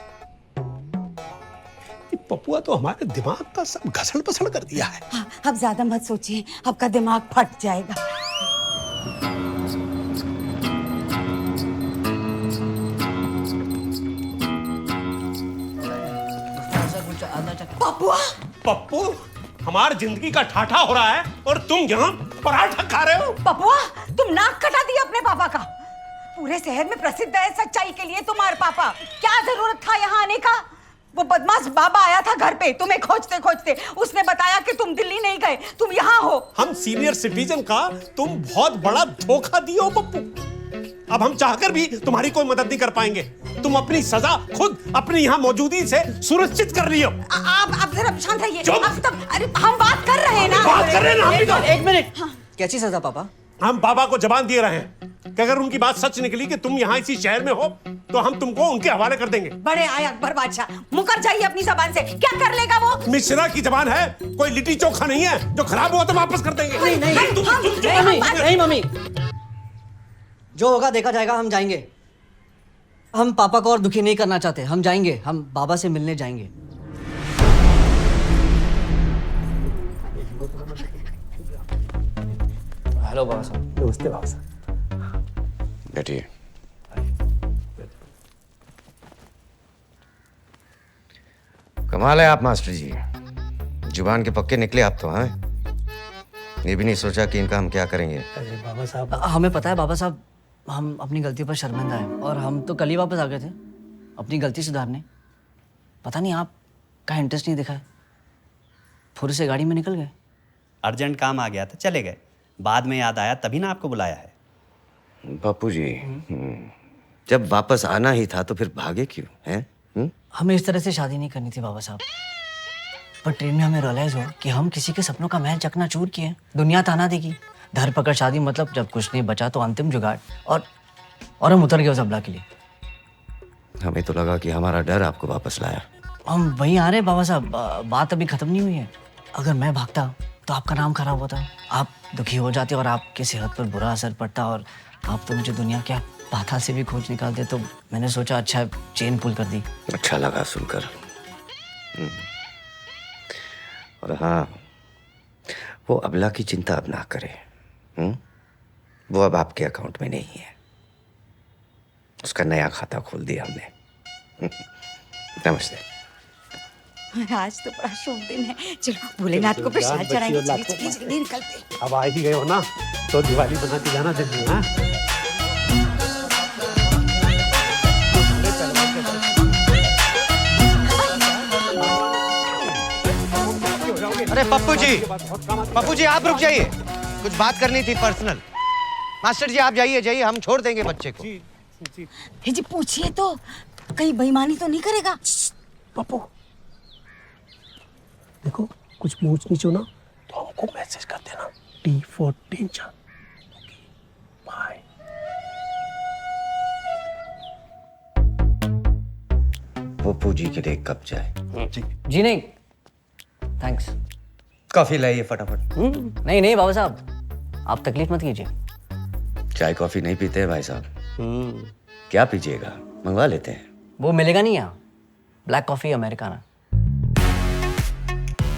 ये पपुआ तो हमारे दिमाग का सब घसड़ पसड़ कर दिया है। हाँ, अब ज्यादा मत सोचिए, आपका दिमाग फट जाएगा। पपुआ, पप्पू, हमारी जिंदगी का ठाठा हो रहा है और तुम यहाँ पराठा खा रहे हो। पपुआ, तुम नाक कटा दिया अपने पापा का। पूरे शहर में प्रसिद्ध है सच्चाई के लिए तुम्हारे पापा। क्या जरूरत था यहाँ आने का? वो बदमाश बाबा आया था घर पे तुम्हें खोजते खोजते, उसने बताया कि तुम दिल्ली नहीं गए, तुम यहाँ हो। हम सीनियर सिटीजन का तुम बहुत बड़ा धोखा दिए हो पप्पू। अब हम चाहकर भी तुम्हारी कोई मदद नहीं कर पाएंगे। तुम अपनी सजा खुद अपनी यहाँ मौजूदगी से सुनिश्चित कर लियो। आप जरा शांत रहिए। अरे हम बात कर रहे हैं ना। बात कर रहे हैं ना हम भी तो। एक मिनट। कैसी सजा पापा? हम बाबा को जबान दिए रहे हैं कि अगर उनकी बात सच निकली कि तुम यहाँ इसी शहर में हो तो हम तुमको उनके हवाले कर देंगे। बड़े आए अकबर बादशाह, मुकर जाइए अपनी जबान से। क्या कर लेगा वो? मिश्रा की जबान है, कोई लिट्टी चोखा नहीं है। जो खराब हुआ तो वापस कर देंगे। नहीं मम्मी, जो होगा देखा जाएगा। हम जाएंगे। हम पापा को और दुखी नहीं करना चाहते। हम जाएंगे, हम बाबा से मिलने जाएंगे। हेलो बाबा साहब। नमस्ते बाबा साहब। बैठिए। कमाल है आप मास्टर जी, जुबान के पक्के निकले आप तो। हाँ, ये भी नहीं सोचा कि इनका हम क्या करेंगे। अरे बाबा साहब, हमें पता है बाबा साहब, हम अपनी गलती पर शर्मिंदा हैं और हम तो कल ही वापस आ गए थे अपनी गलती सुधारने। पता नहीं आपका इंटरेस्ट नहीं दिखा है, फुर से गाड़ी में निकल गए। अर्जेंट काम आ गया था, चले गए। बाद में याद आया तभी ना आपको बुलाया है। बापू जी, जब वापस आना ही था तो फिर भागे क्यों हैं? हमें इस तरह से शादी नहीं करनी थी बाबा साहब, पर ट्रेन में हमें रियलाइज हुआ कि हम किसी के सपनों का महल चकनाचूर किए। दुनिया ताना देगी, धर पकड़ शादी, मतलब जब कुछ नहीं बचा तो अंतिम जुगाड़। और हम उतर गए उस अबला के लिए। हमें तो लगा कि हमारा डर आपको वापस लाया। हम वहीं आ रहे बाबा साहब, बात अभी खत्म नहीं हुई है। अगर मैं भागता तो आपका नाम खराब होता, आप दुखी हो जाते और आपकी सेहत पर बुरा असर पड़ता, और आप तो मुझे दुनिया के पाथा से भी खोज निकालते। तो मैंने सोचा अच्छा चेन पुल कर दी। अच्छा लगा सुनकर। और हाँ, वो अबला की चिंता अब ना करे। वो अब आपके अकाउंट में नहीं है, उसका नया खाता खोल दिया हमने। नमस्ते। आज तो बड़ा शुभ दिन है, चलो भोलेनाथ को प्रसाद चढ़ाएंगे। जल्दी निकलते। अब आ ही गए हो ना तो दिवाली बना के जाना दिल्ली। हाँ, अरे पप्पू जी आप रुक जाइए, कुछ बात करनी थी पर्सनल। मास्टर जी आप जाइए जाइए, हम छोड़ देंगे बच्चे को। जी पूछिए तो, कहीं बेईमानी तो नहीं करेगा? पप्पू देखो, कुछ पूछ नीचो ना तो हमको मैसेज कर देना। T for danger. Bye. Pappu ji के लिए कब जाए? जी नहीं, थैंक्स। कॉफी लाइए फटाफट। नहीं नहीं बाबा साहब, आप तकलीफ मत कीजिए। चाय कॉफी नहीं पीते हैं भाई साहब। क्या पीजिएगा, मंगवा लेते हैं। वो मिलेगा नहीं यहाँ, ब्लैक कॉफी अमेरिकाना।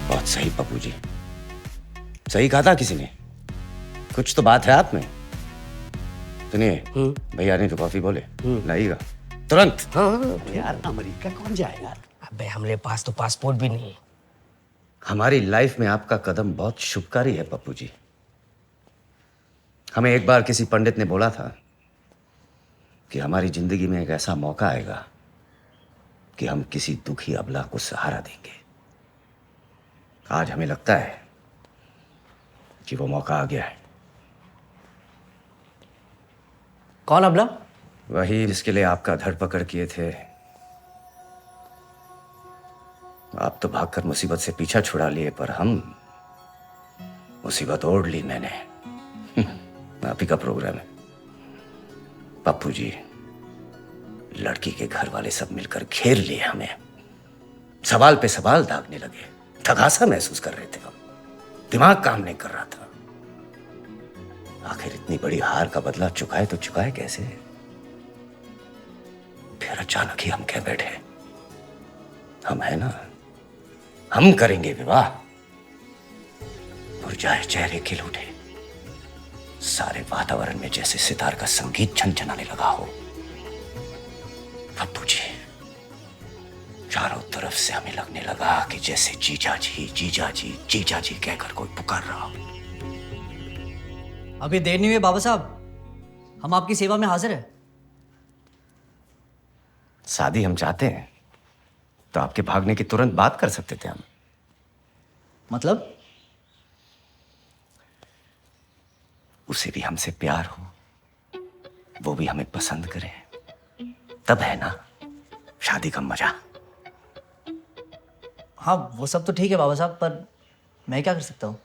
बहुत सही पप्पू जी, सही कहा था किसी ने। कुछ तो बात है आप में। सुनिए, भैया ने तो कॉफी बोले, लाइएगा तुरंत। यार अमेरिका कौन जाएगा? अबे हमारे पास तो पासपोर्ट भी नहीं है। हमारी लाइफ में आपका कदम बहुत शुभकारी है पप्पू जी। हमें एक बार किसी पंडित ने बोला था कि हमारी जिंदगी में एक ऐसा मौका आएगा कि हम किसी दुखी अबला को सहारा देंगे। आज हमें लगता है कि वो मौका आ गया है। कौन अबला? वही जिसके लिए आपका धरपकड़ किए थे। आप तो भागकर मुसीबत से पीछा छुड़ा लिए, पर हम मुसीबत ओढ़ ली मैंने। आप ही का प्रोग्राम है पप्पू जी। लड़की के घर वाले सब मिलकर घेर लिए हमें, सवाल पे सवाल दागने लगे। थकासा महसूस कर रहे थे हम, दिमाग काम नहीं कर रहा था। आखिर इतनी बड़ी हार का बदला चुकाए तो चुकाए कैसे? फिर अचानक ही हम कह बैठे, हम है ना, हम करेंगे विवाह। मुरझाए चेहरे खिल उठे, सारे वातावरण में जैसे सितार का संगीत झनझनाने लगा हो। पप्पू जी, चारों तरफ से हमें लगने लगा कि जैसे जीजा जी जीजा जी जीजा जी कहकर कोई पुकार रहा हो। अभी देर नहीं हुई बाबा साहब, हम आपकी सेवा में हाजिर है। शादी हम चाहते हैं तो आपके भागने की तुरंत बात कर सकते थे हम। मतलब? उसे भी हमसे प्यार हो, वो भी हमें पसंद करे, तब है ना शादी का मजा। हाँ वो सब तो ठीक है बाबा साहब, पर मैं क्या कर सकता हूँ?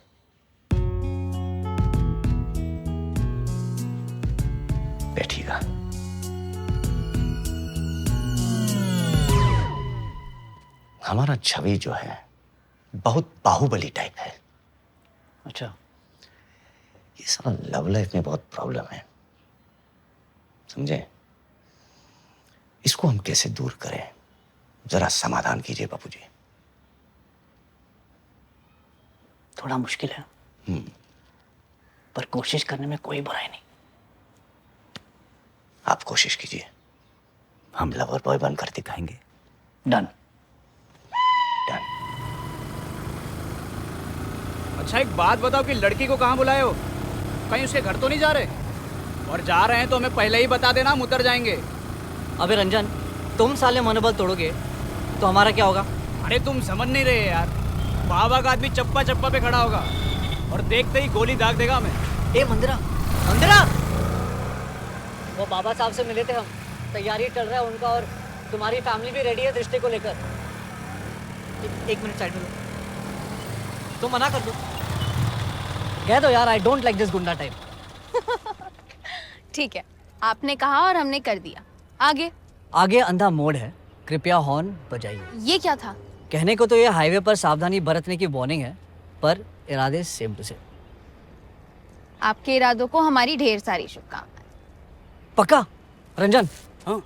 बैठिएगा। हमारा छवि जो है बहुत बाहुबली टाइप है। अच्छा। ये सारा लव लाइफ में बहुत प्रॉब्लम है, समझे? इसको हम कैसे दूर करें, जरा समाधान कीजिए बापू जी। थोड़ा मुश्किल है, पर कोशिश करने में कोई बुराई नहीं। आप कोशिश कीजिए, हम लवर बॉय बनकर दिखाएंगे। डन। अच्छा एक बात बताओ कि लड़की को कहाँ बुलाए हो? कहीं उसके घर तो नहीं जा रहे? और जा रहे हैं तो हमें पहले ही बता देना, हम उतर जाएंगे। अबे रंजन, तुम साले मनोबल तोड़ोगे तो हमारा क्या होगा? अरे तुम समझ नहीं रहे यार, बाबा का आदमी चप्पा चप्पा पे खड़ा होगा और देखते ही गोली दाग देगा हमें। ए मंदिरा, मंदिरा! वो बाबा साहब से मिले थे हम, तैयारी चल रहा है उनका और तुम्हारी फैमिली भी रेडी है रिश्ते को लेकर। एक मिनट साइड में लो, तुम मना कर दो। कह दो यार, आई डोंट लाइक दिस गुंडा टाइप। ठीक है, आपने कहा और हमने कर दिया। आगे? आगे अंधा मोड़ है, कृपया हॉर्न बजाइए। ये क्या था? कहने को तो ये हाईवे पर सावधानी बरतने की वार्निंग है, पर इरादे सेम टू सेम। आपके इरादों को हमारी ढेर सारी शुभकामनाएं। पक्का? रंजन? हाँ।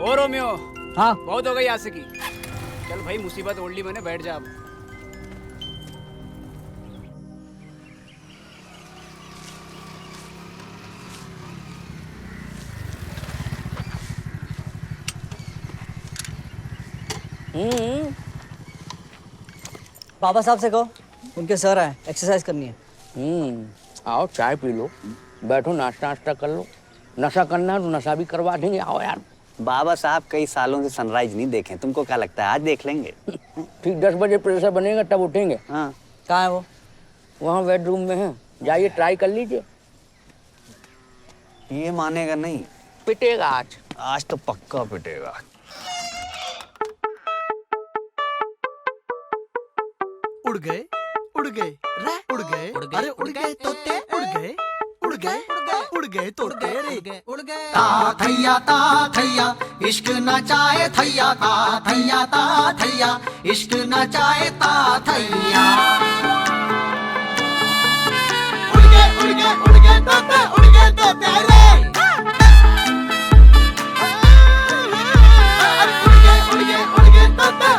ओ रोमियो, हाँ बहुत हो गई आशिकी। चल भाई, मुसीबत ओढ़ ली मैंने, बैठ जा अब। बाबा साहब से कहो, उनके सर आए, एक्सरसाइज करनी है। आओ चाय पी लो, बैठो नाश्ता नाश्ता कर लो। नशा करना है तो नशा भी करवा देंगे, आओ यार। बाबा साहब कई सालों से सनराइज नहीं देखे, तुमको क्या लगता है आज देख लेंगे? ठीक 10 बजे प्रेशर बनेगा तब उठेंगे। हाँ। कहाँ है वो? वहाँ बेडरूम में है, जाइए ट्राई कर लीजिए। ये मानेगा नहीं। पिटेगा आज। आज तो पक्का पिटेगा। उड़ गए उड़ गए रे उड़ गए, अरे उड़ गए तोते उड़ गए उड़ गए उड़ गए तोते रे उड़ गए। ता थैया इश्क नचाए थैया, ता थैया इश्क नचाए ता थैया। उड़ गए तोते रे।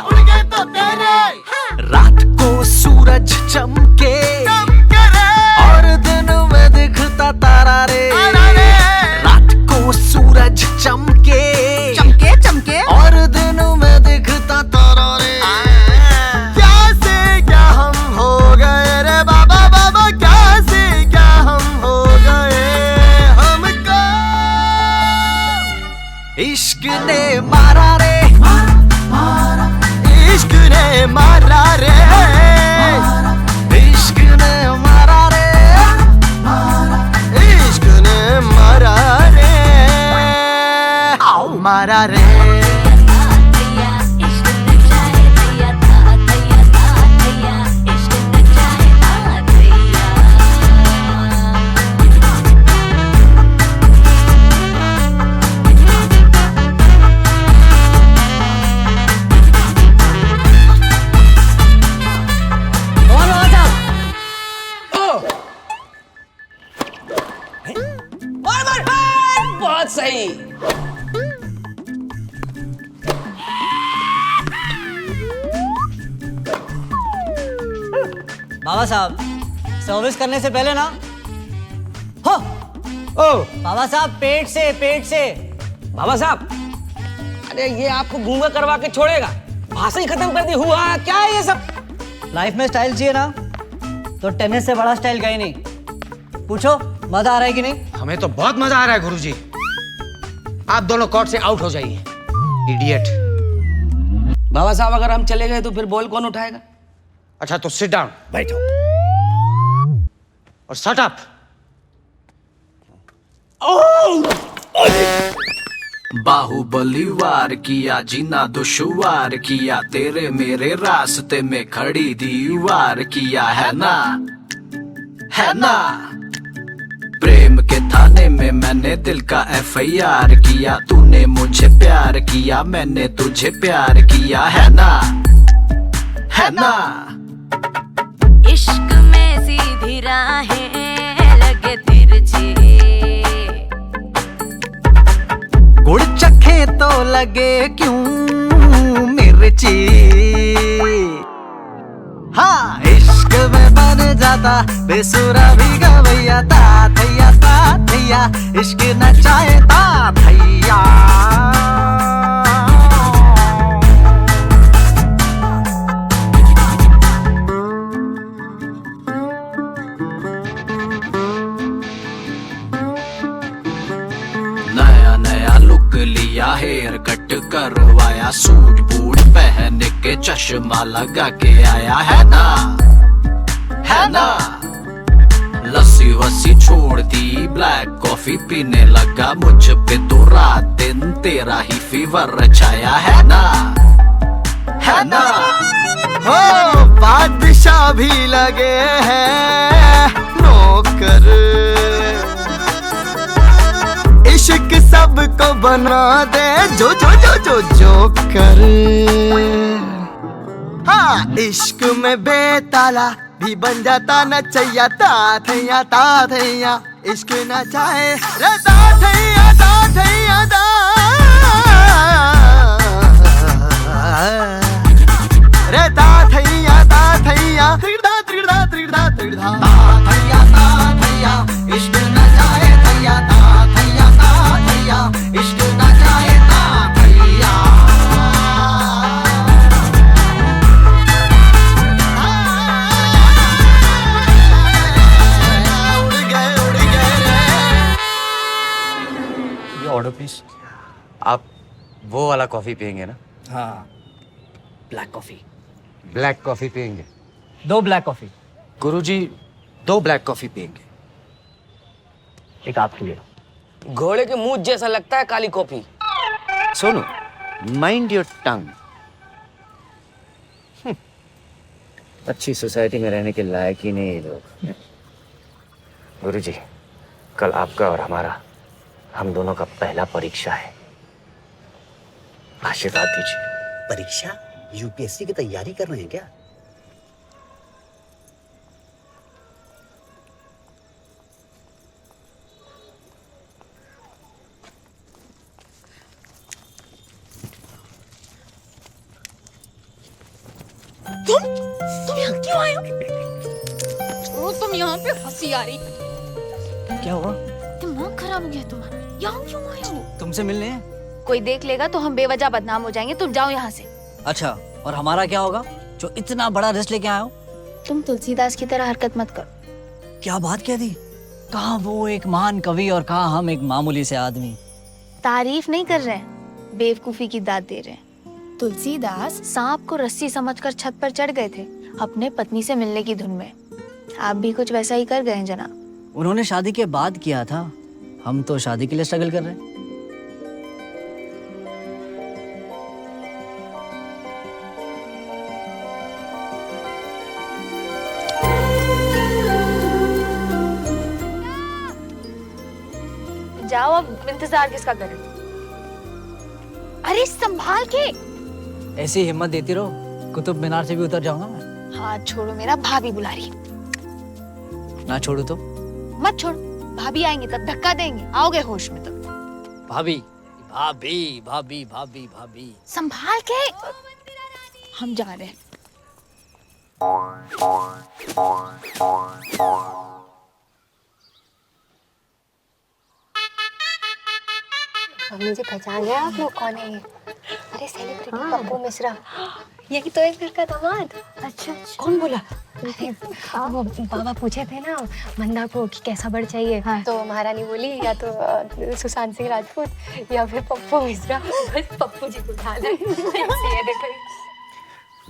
उड़ गए तोते रे। रात को सूरज चमके और बाबा साहब, सर्विस करने से पहले ना हो ओ बाबा साहब, पेट से बाबा साहब, अरे ये आपको गूंगा करवा के छोड़ेगा, भाषा ही खत्म कर दी। हुआ क्या है ये सब? लाइफ में स्टाइल चाहिए ना, तो टेनिस से बड़ा स्टाइल कहीं नहीं। पूछो मजा आ रहा है कि नहीं? हमें तो बहुत मजा आ रहा है गुरुजी। आप दोनों कोर्ट से आउट हो जाइए, इडियट। बाबा साहब, अगर हम चले गए तो फिर बॉल कौन उठाएगा? अच्छा तो सिट डाउन, बैठो और शट अप। बाहुबली वार किया, जीना दुश्वार किया, तेरे मेरे रास्ते में खड़ी दीवार किया, है ना, है ना। प्रेम के थाने में मैंने दिल का FIR किया, तूने मुझे प्यार किया, मैंने तुझे प्यार किया, है ना, है ना। इश्क में सीधी राहें लगे तिरछी, गुड़ चखे तो लगे क्यों मिर्ची। हाँ, इश्क में बन जाता बेसुरा भी गवैया, ता थैया इश्क नचाए ता थैया। नया नया लुक लिया, हेयर कट करवाया, सूट बूट पहन के चश्मा लगा के आया, है ना, है ना। लस्सी वस्सी छोड़ दी, ब्लैक कॉफी पीने लगा, मुझ पे तो रात दिन तेरा ही फीवर छाया, है ना, है ना। हो बादशाह भी लगे हैं नौकर, इश्क सबको बना दे जो जो जो जो जो कर। हाँ, इश्क में बेताला भी बन जाता नचैया, ता थैया इश्क नचाए रे ता थैया ता। रे ता थैया त्रिड़ा त्रिड़ा त्रिड़ा त्रिड़ा, ता थैया इश्क नचाए थैया, ता थैया इश्क नचाए ता थैया। Order please. आप वो वाला कॉफी पियेंगे ना? हाँ, ब्लैक कॉफी। ब्लैक कॉफी पियेंगे? 2 ब्लैक कॉफी। गुरुजी 2 ब्लैक कॉफी पियेंगे। एक आपके लिए। घोड़े के मुंह जैसा लगता है काली कॉफी। सुनो, माइंड योर टंग। अच्छी सोसाइटी में रहने के लायक ही नहीं ये लोग। गुरुजी, कल आपका और हमारा, हम दोनों का पहला परीक्षा है, आशीर्वाद दीजिए। परीक्षा? UPSC की तैयारी कर रहे हैं क्या? तुम यहाँ क्यों आए हो? ओ, तुम यहाँ पे हंसी आ रही। क्या हुआ? दिमाग खराब हो गया तुम्हारा? यहाँ क्यों आए हो? तुमसे मिलने? कोई देख लेगा तो हम बेवजह बदनाम हो जाएंगे। तुम जाओ यहाँ से। अच्छा, और हमारा क्या होगा जो इतना बड़ा रिस्क लेके आए हो? तुम तुलसीदास की तरह हरकत मत करो। क्या बात कह दी? कहाँ वो एक महान कवि और कहाँ हम एक मामूली से आदमी। तारीफ नहीं कर रहे हैं, बेवकूफी की दाद दे रहे हैं। तुलसीदास सांप को रस्सी समझकर छत पर चढ़ गए थे अपने पत्नी से मिलने की धुन में। आप भी कुछ वैसा ही कर गए हैं जनाब। उन्होंने शादी के बाद किया था, हम तो शादी के लिए स्ट्रगल कर रहे हैं। जाओ, अब इंतजार किसका करें? अरे संभाल के। ऐसी हिम्मत देती रहो, कुतुब मीनार से भी उतर जाऊंगा मैं। हाथ छोड़ो मेरा, भाभी बुला रही। ना छोड़ू तो? मत छोड़ो, भाभी आएंगे तब धक्का देंगे, आओगे होश में तब। भाभी भाभी भाभी भाभी भाभी संभाल के। हम जा रहे हैं। मम्मी जी पहचान गए आप लोग कौन है ये? अरे सेलिब्रिटी पप्पू मिश्रा। यही तो है घर का दामाद। अच्छा कौन बोला? अरे वो बाबा पूछे थे ना मंदा को कि कैसा बड़ चाहिए। हाँ। तो महारानी बोली या तो सुशांत सिंह राजपूत या फिर पप्पू मिश्रा। बस पप्पू जी को उठा ले। देखो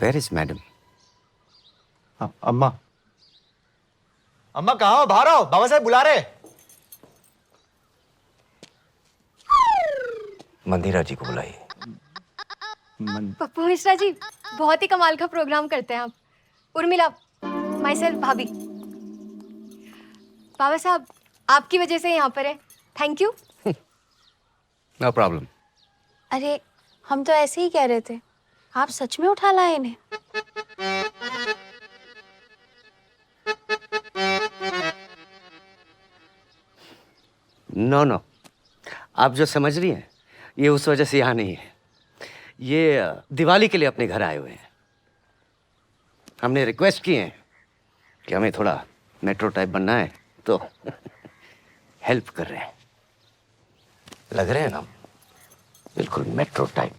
वेयर इज मैडम? अम्मा अम्मा कहाँ हो? बाहर आओ, बाबा साहब बुला रहे। मंदिरा जी को बुलाइए। पप्पू मिश्रा जी बहुत ही कमाल का प्रोग्राम करते हैं आप। उर्मिला, माई सेल्फ भाभी। बाबा साहब आपकी वजह से यहाँ पर है, थैंक यू। No problem. अरे हम तो ऐसे ही कह रहे थे, आप सच में उठा लाए इन्हें? नो नो, आप जो समझ रही हैं ये उस वजह से यहाँ नहीं है। ये दिवाली के लिए अपने घर आए हुए हैं। हमने रिक्वेस्ट की है कि हमें थोड़ा मेट्रो टाइप बनना है, तो हेल्प कर रहे हैं। लग रहे हैं ना बिल्कुल metro type.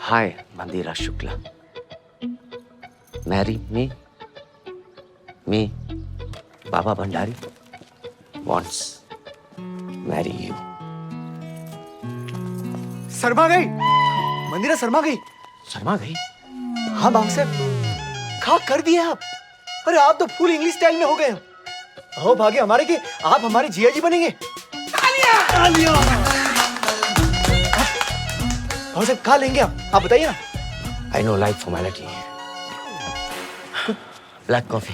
Hi Mandira Shukla, marry me Baba Bhandari wants marry you. Sharma गई, मंदिरा शर्मा गई। शर्मा गई? हाँ बाबा साहब, खा कर दिए आप। अरे आप तो फुल इंग्लिश स्टाइल में हो गए। हो भाग्य हमारे कि आप हमारे जिया जी बनेंगे। तालियां! बाबा साहब खा लेंगे आप बताइए ना। I know life formality. Black coffee.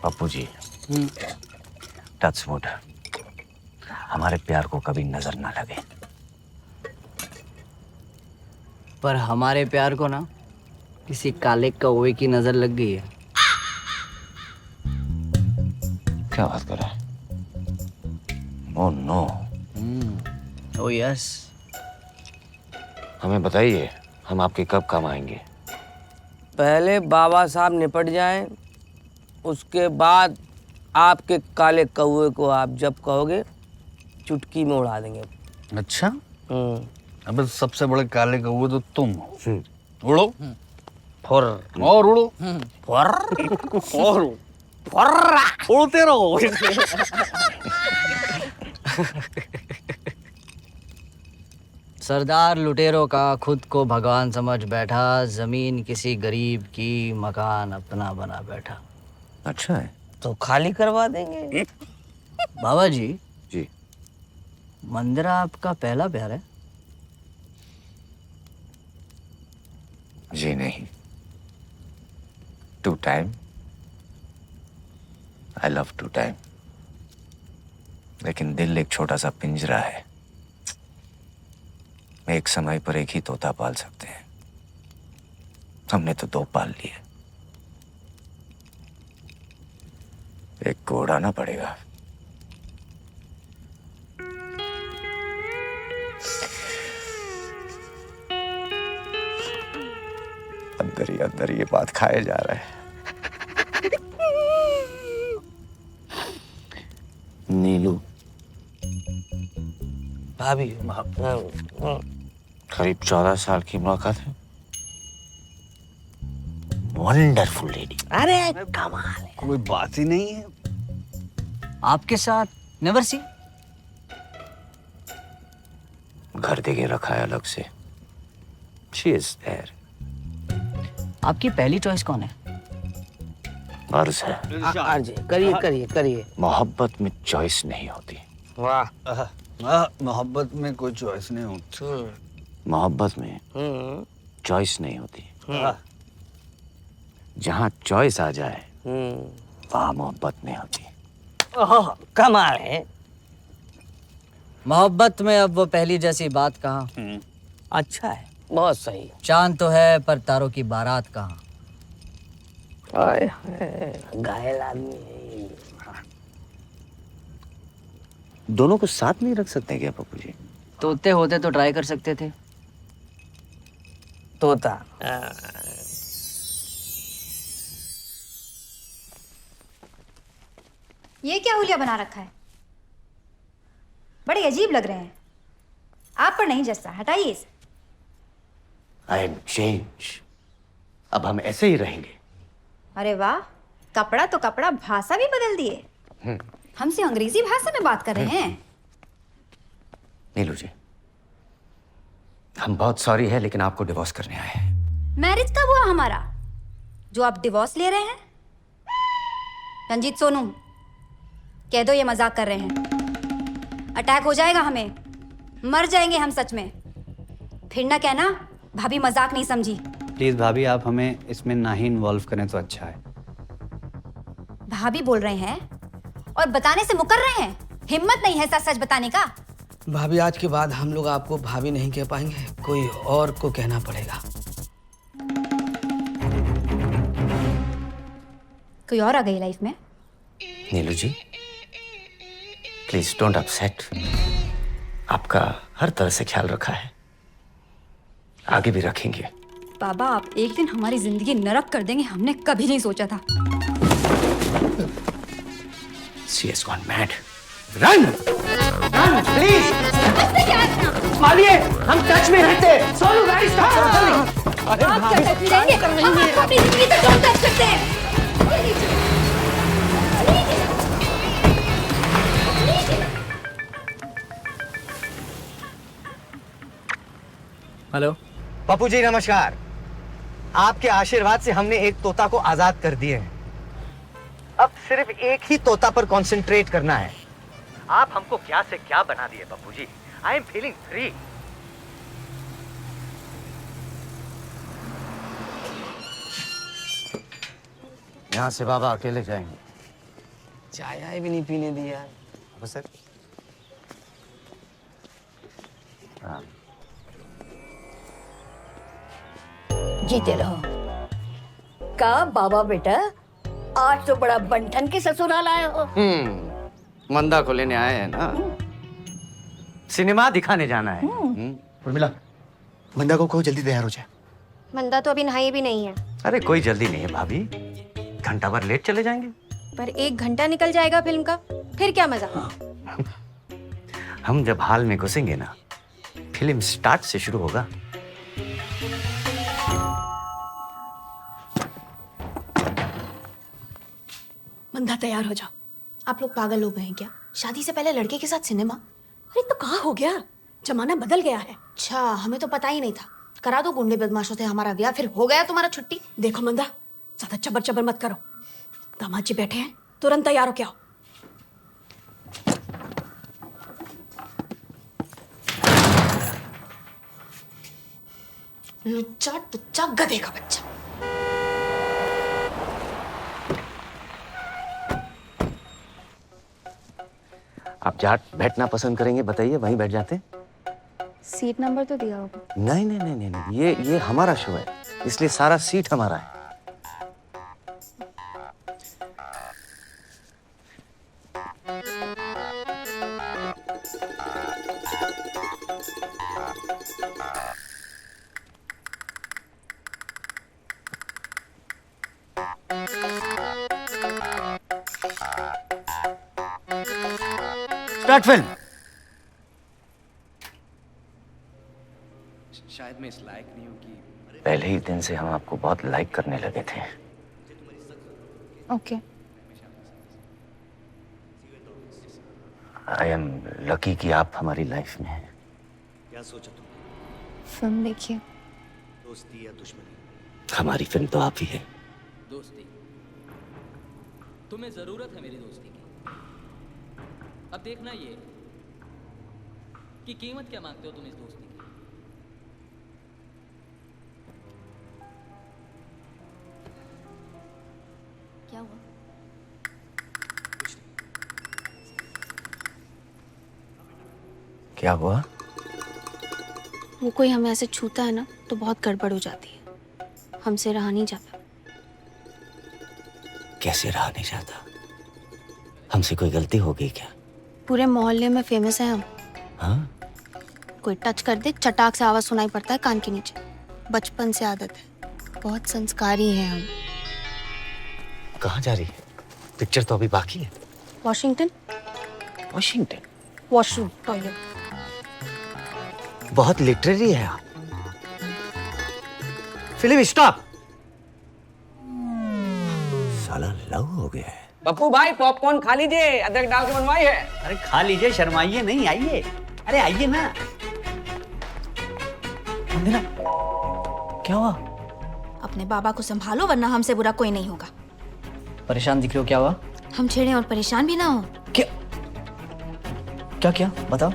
Pappu ji, touch wood, हमारे प्यार को कभी नजर ना लगे। पर हमारे प्यार को ना किसी काले कौवे की नजर लग गई है। क्या बात कर रहा है? Oh no. Oh yes. हमें बताइए, हम आपके कब काम आएंगे? पहले बाबा साहब निपट जाएं, उसके बाद आपके काले कौवे को आप जब कहोगे चुटकी में उड़ा देंगे। अच्छा? अबे सबसे बड़े काले कौवे तो तुम हो। उड़ो फुर और उड़ो फुर और उड़ते रहो। सरदार लुटेरों का खुद को भगवान समझ बैठा, जमीन किसी गरीब की, मकान अपना बना बैठा। अच्छा है, तो खाली करवा देंगे। बाबा जी। जी। मंदिरा आपका पहला प्यार है? जी नहीं, 2 टाइम। I love 2 time. लेकिन दिल एक छोटा सा पिंजरा है, एक समय पर एक ही तोता पाल सकते हैं। हमने तो 2 पाल लिए। एक को उड़ाना पड़ेगा। अंदर ही ये बात खाया जा रहा है। नीलू भाभी, करीब 14 साल की मुलाकात है। Wonderful lady. अरे कमाल है। कोई बात ही नहीं है। आपके साथ नेवर सी। घर देके रखा है अलग से। She is there. आपकी पहली चॉइस कौन है? अर्ज है। करिए। मोहब्बत में चॉइस नहीं होती। वाह। मोहब्बत में कोई चॉइस नहीं होती। मोहब्बत में चॉइस नहीं होती। जहाँ चॉइस आ जाए वहाँ मोहब्बत नहीं होती। कमाल है। मोहब्बत में अब वो पहली जैसी बात कहाँ। अच्छा है, बहुत सही। चांद तो है पर तारों की बारात कहाँ। घायल आदमी है। दोनों को साथ नहीं रख सकते क्या पप्पू जी? तोते होते तो ट्राई कर सकते थे। तोता। ये क्या हुलिया बना रखा है? बड़े अजीब लग रहे हैं। आप पर नहीं जचता, हटाइए इसे। I am change. अब हम ऐसे ही रहेंगे। अरे वाह, कपड़ा तो कपड़ा, भाषा भी बदल दिए। हमसे अंग्रेजी भाषा में बात कर रहे हैं। नीलू जी, हम बहुत सॉरी है, लेकिन आपको डिवोर्स करने आए हैं। मैरिज कब हुआ हमारा जो आप डिवोर्स ले रहे हैं? रंजीत सोनू, कह दो ये मजाक कर रहे हैं। अटैक हो जाएगा हमें, मर जाएंगे हम सच में। फिर ना कहना भाभी मजाक नहीं समझी। प्लीज भाभी, आप हमें इसमें ना ही इन्वॉल्व करें तो अच्छा है। भाभी बोल रहे हैं और बताने से मुकर रहे हैं। हिम्मत नहीं है सच सच बताने का। भाभी, आज के बाद हम लोग आपको भाभी नहीं कह पाएंगे, कोई और को कहना पड़ेगा। कोई और आ गई लाइफ में? नीलू जी, प्लीज डोंट अपसेट। आपका हर तरह से ख्याल रखा है, आगे भी रखेंगे। बाबा, आप एक दिन हमारी जिंदगी नरक कर देंगे, हमने कभी नहीं सोचा था। She has gone mad. Run! Run, please! मालिए, हम टच में रहते। सोनू गाड़ी स्टॉप। आप क्या टच में रहेंगे? हम आपको अपनी जिंदगी से क्यों टच करते हैं? हेलो पप्पू जी, नमस्कार। आपके आशीर्वाद से हमने एक तोता को आजाद कर दिए हैं। अब सिर्फ एक ही तोता पर कंसंट्रेट करना है। आप हमको क्या से क्या बना दिए Pappu ji. I am feeling free. यहाँ से बाबा अकेले जाएंगे। चाय भी नहीं पीने दी यार। सर, जीते रहो। का बाबा बेटा, आज तो बड़ा बंठन के ससुराल आए हो। मंदा को लेने आए हैं ना, सिनेमा दिखाने जाना है। उर्मिला, मंदा को कहो जल्दी तैयार हो जाए। मंदा तो अभी नहाई भी नहीं है। अरे कोई जल्दी नहीं है भाभी, घंटा भर लेट चले जाएंगे। पर 1 घंटा निकल जाएगा फिल्म का, फिर क्या मजा। हम जब हॉल में घुसेंगे ना, फिल्म स्टार्ट से शुरू होगा। मंदा, तैयार हो जाओ। आप लोग पागल हो गए हैं क्या? शादी से पहले लड़के के साथ सिनेमा? अरे तो कहाँ हो गया, जमाना बदल गया है। अच्छा, हमें तो पता ही नहीं था। करा दो गुंडे बदमाशों से हमारा ब्याह, फिर हो गया तुम्हारा छुट्टी। देखो मंदा, ज्यादा चबर चबर मत करो। दामाद जी बैठे हैं, तुरंत तैयार हो के आओ। लुच्चा टुच्चा गधे का बच्चा। आप जहाँ बैठना पसंद करेंगे बताइए, वहीं बैठ जाते हैं। सीट नंबर तो दिया होगा। नहीं नहीं नहीं नहीं नहीं, ये हमारा शो है, इसलिए सारा सीट हमारा है। Start film. शायद मैं इस लायक नहीं हूँ कि पहले ही दिन से हम आपको बहुत लाइक करने लगे थे। ओके। आई एम लकी कि आप हमारी लाइफ में हैं। क्या सोचा तुम? फिल्म देखिए। दोस्ती या दुश्मनी? हमारी फिल्म तो आप ही है। दोस्ती, तुम्हें जरूरत है मेरी दोस्ती की। अब देखना ये कि कीमत क्या मांगते हो तुम इस दोस्ती की। क्या हुआ? क्या हुआ? वो कोई हमें ऐसे छूता है ना तो बहुत गड़बड़ हो जाती है, हमसे रहा नहीं जाता। कैसे रहा नहीं जाता? हमसे कोई गलती हो गई क्या? पूरे मोहल्ले में फेमस है हम। हाँ? कोई टच कर दे चटाक से आवाज सुनाई पड़ता है कान के नीचे। बचपन से आदत है, बहुत संस्कारी हैं हम। कहाँ जा रही है? पिक्चर तो अभी बाकी है। वॉशिंगटन। वॉशिंगटन? Washroom, toilet. बहुत लिटरेरी है आप। Film stop. साला लव हो गया है। पप्पू भाई पॉपकॉर्न खा लीजिए, अदरक डाल के बनवाई है। अरे खा लीजिए, शर्माइए नहीं, आइए। अरे आइए ना। मंदिरा, क्या हुआ? अपने बाबा को संभालो वरना हमसे बुरा कोई नहीं होगा। परेशान दिख रहे हो, क्या हुआ? हम छेड़े और परेशान भी ना हो। क्या क्या बताओ,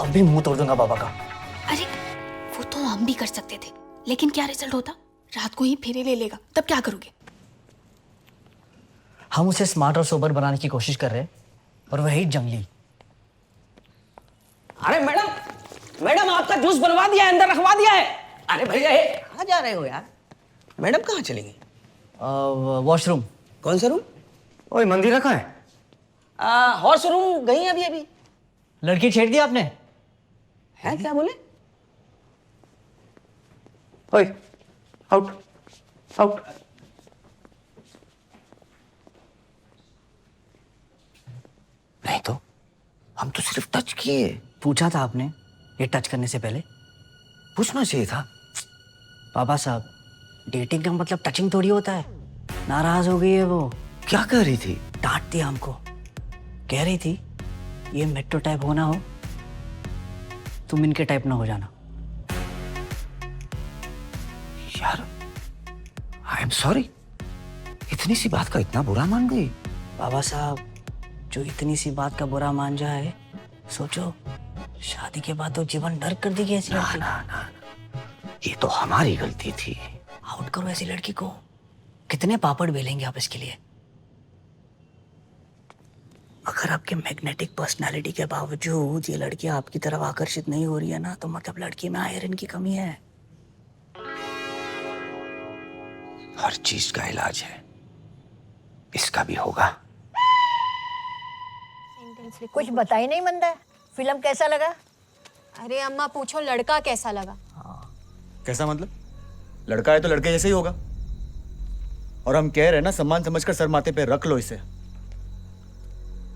अभी मुंह तोड़ दूंगा बाबा का। अरे वो तो हम भी कर सकते थे, लेकिन क्या रिजल्ट होता? रात को ही फेरे ले लेगा, तब क्या करोगे? हम उसे स्मार्ट और सोबर बनाने की कोशिश कर रहे हैं और वही जंगली। अरे मैडम, मैडम आपका जूस बनवा दिया है, अंदर रखवा दिया है। अरे भैया कहाँ जा रहे हो यार? मैडम कहाँ चली गई? वॉशरूम। कौन सा रूम? ओए मंदिरा कहाँ है? हॉर्स रूम गई अभी अभी। लड़की छेड़ दी आपने? है क्या बोले? ओए, आउट, आउट। नहीं तो हम तो सिर्फ टच किए। पूछा था आपने ये टच करने से पहले? पूछना चाहिए था। बाबा साहब, डेटिंग का मतलब टचिंग थोड़ी होता है। नाराज हो गई है वो। क्या कह रही थी? डांटती है हमको। कह रही थी ये मेट्रो टाइप होना हो, तुम इनके टाइप ना हो जाना। यार, आई एम सॉरी। इतनी सी बात का इतना बुरा मान गई? बाबा साहब, जो इतनी सी बात का बुरा मान जाए, सोचो शादी के बाद तो जीवन डर कर देगी ऐसी लड़की। ना, ये तो हमारी गलती थी। आउट करो ऐसी लड़की को। कितने पापड़ बेलेंगे आप इसके लिए? अगर आपके मैग्नेटिक पर्सनालिटी के बावजूद ये लड़की आपकी तरफ आकर्षित नहीं हो रही है ना, तो मतलब लड़की में आयरन की कमी है। हर चीज का इलाज है, इसका भी होगा। कुछ बता ही नहीं मंदा, फिल्म कैसा लगा? अरे अम्मा पूछो लड़का कैसा लगा? कैसा मतलब? लड़का है तो लड़के जैसे ही होगा। और हम कह रहे हैं ना, सम्मान समझकर सर माथे पे रख लो इसे।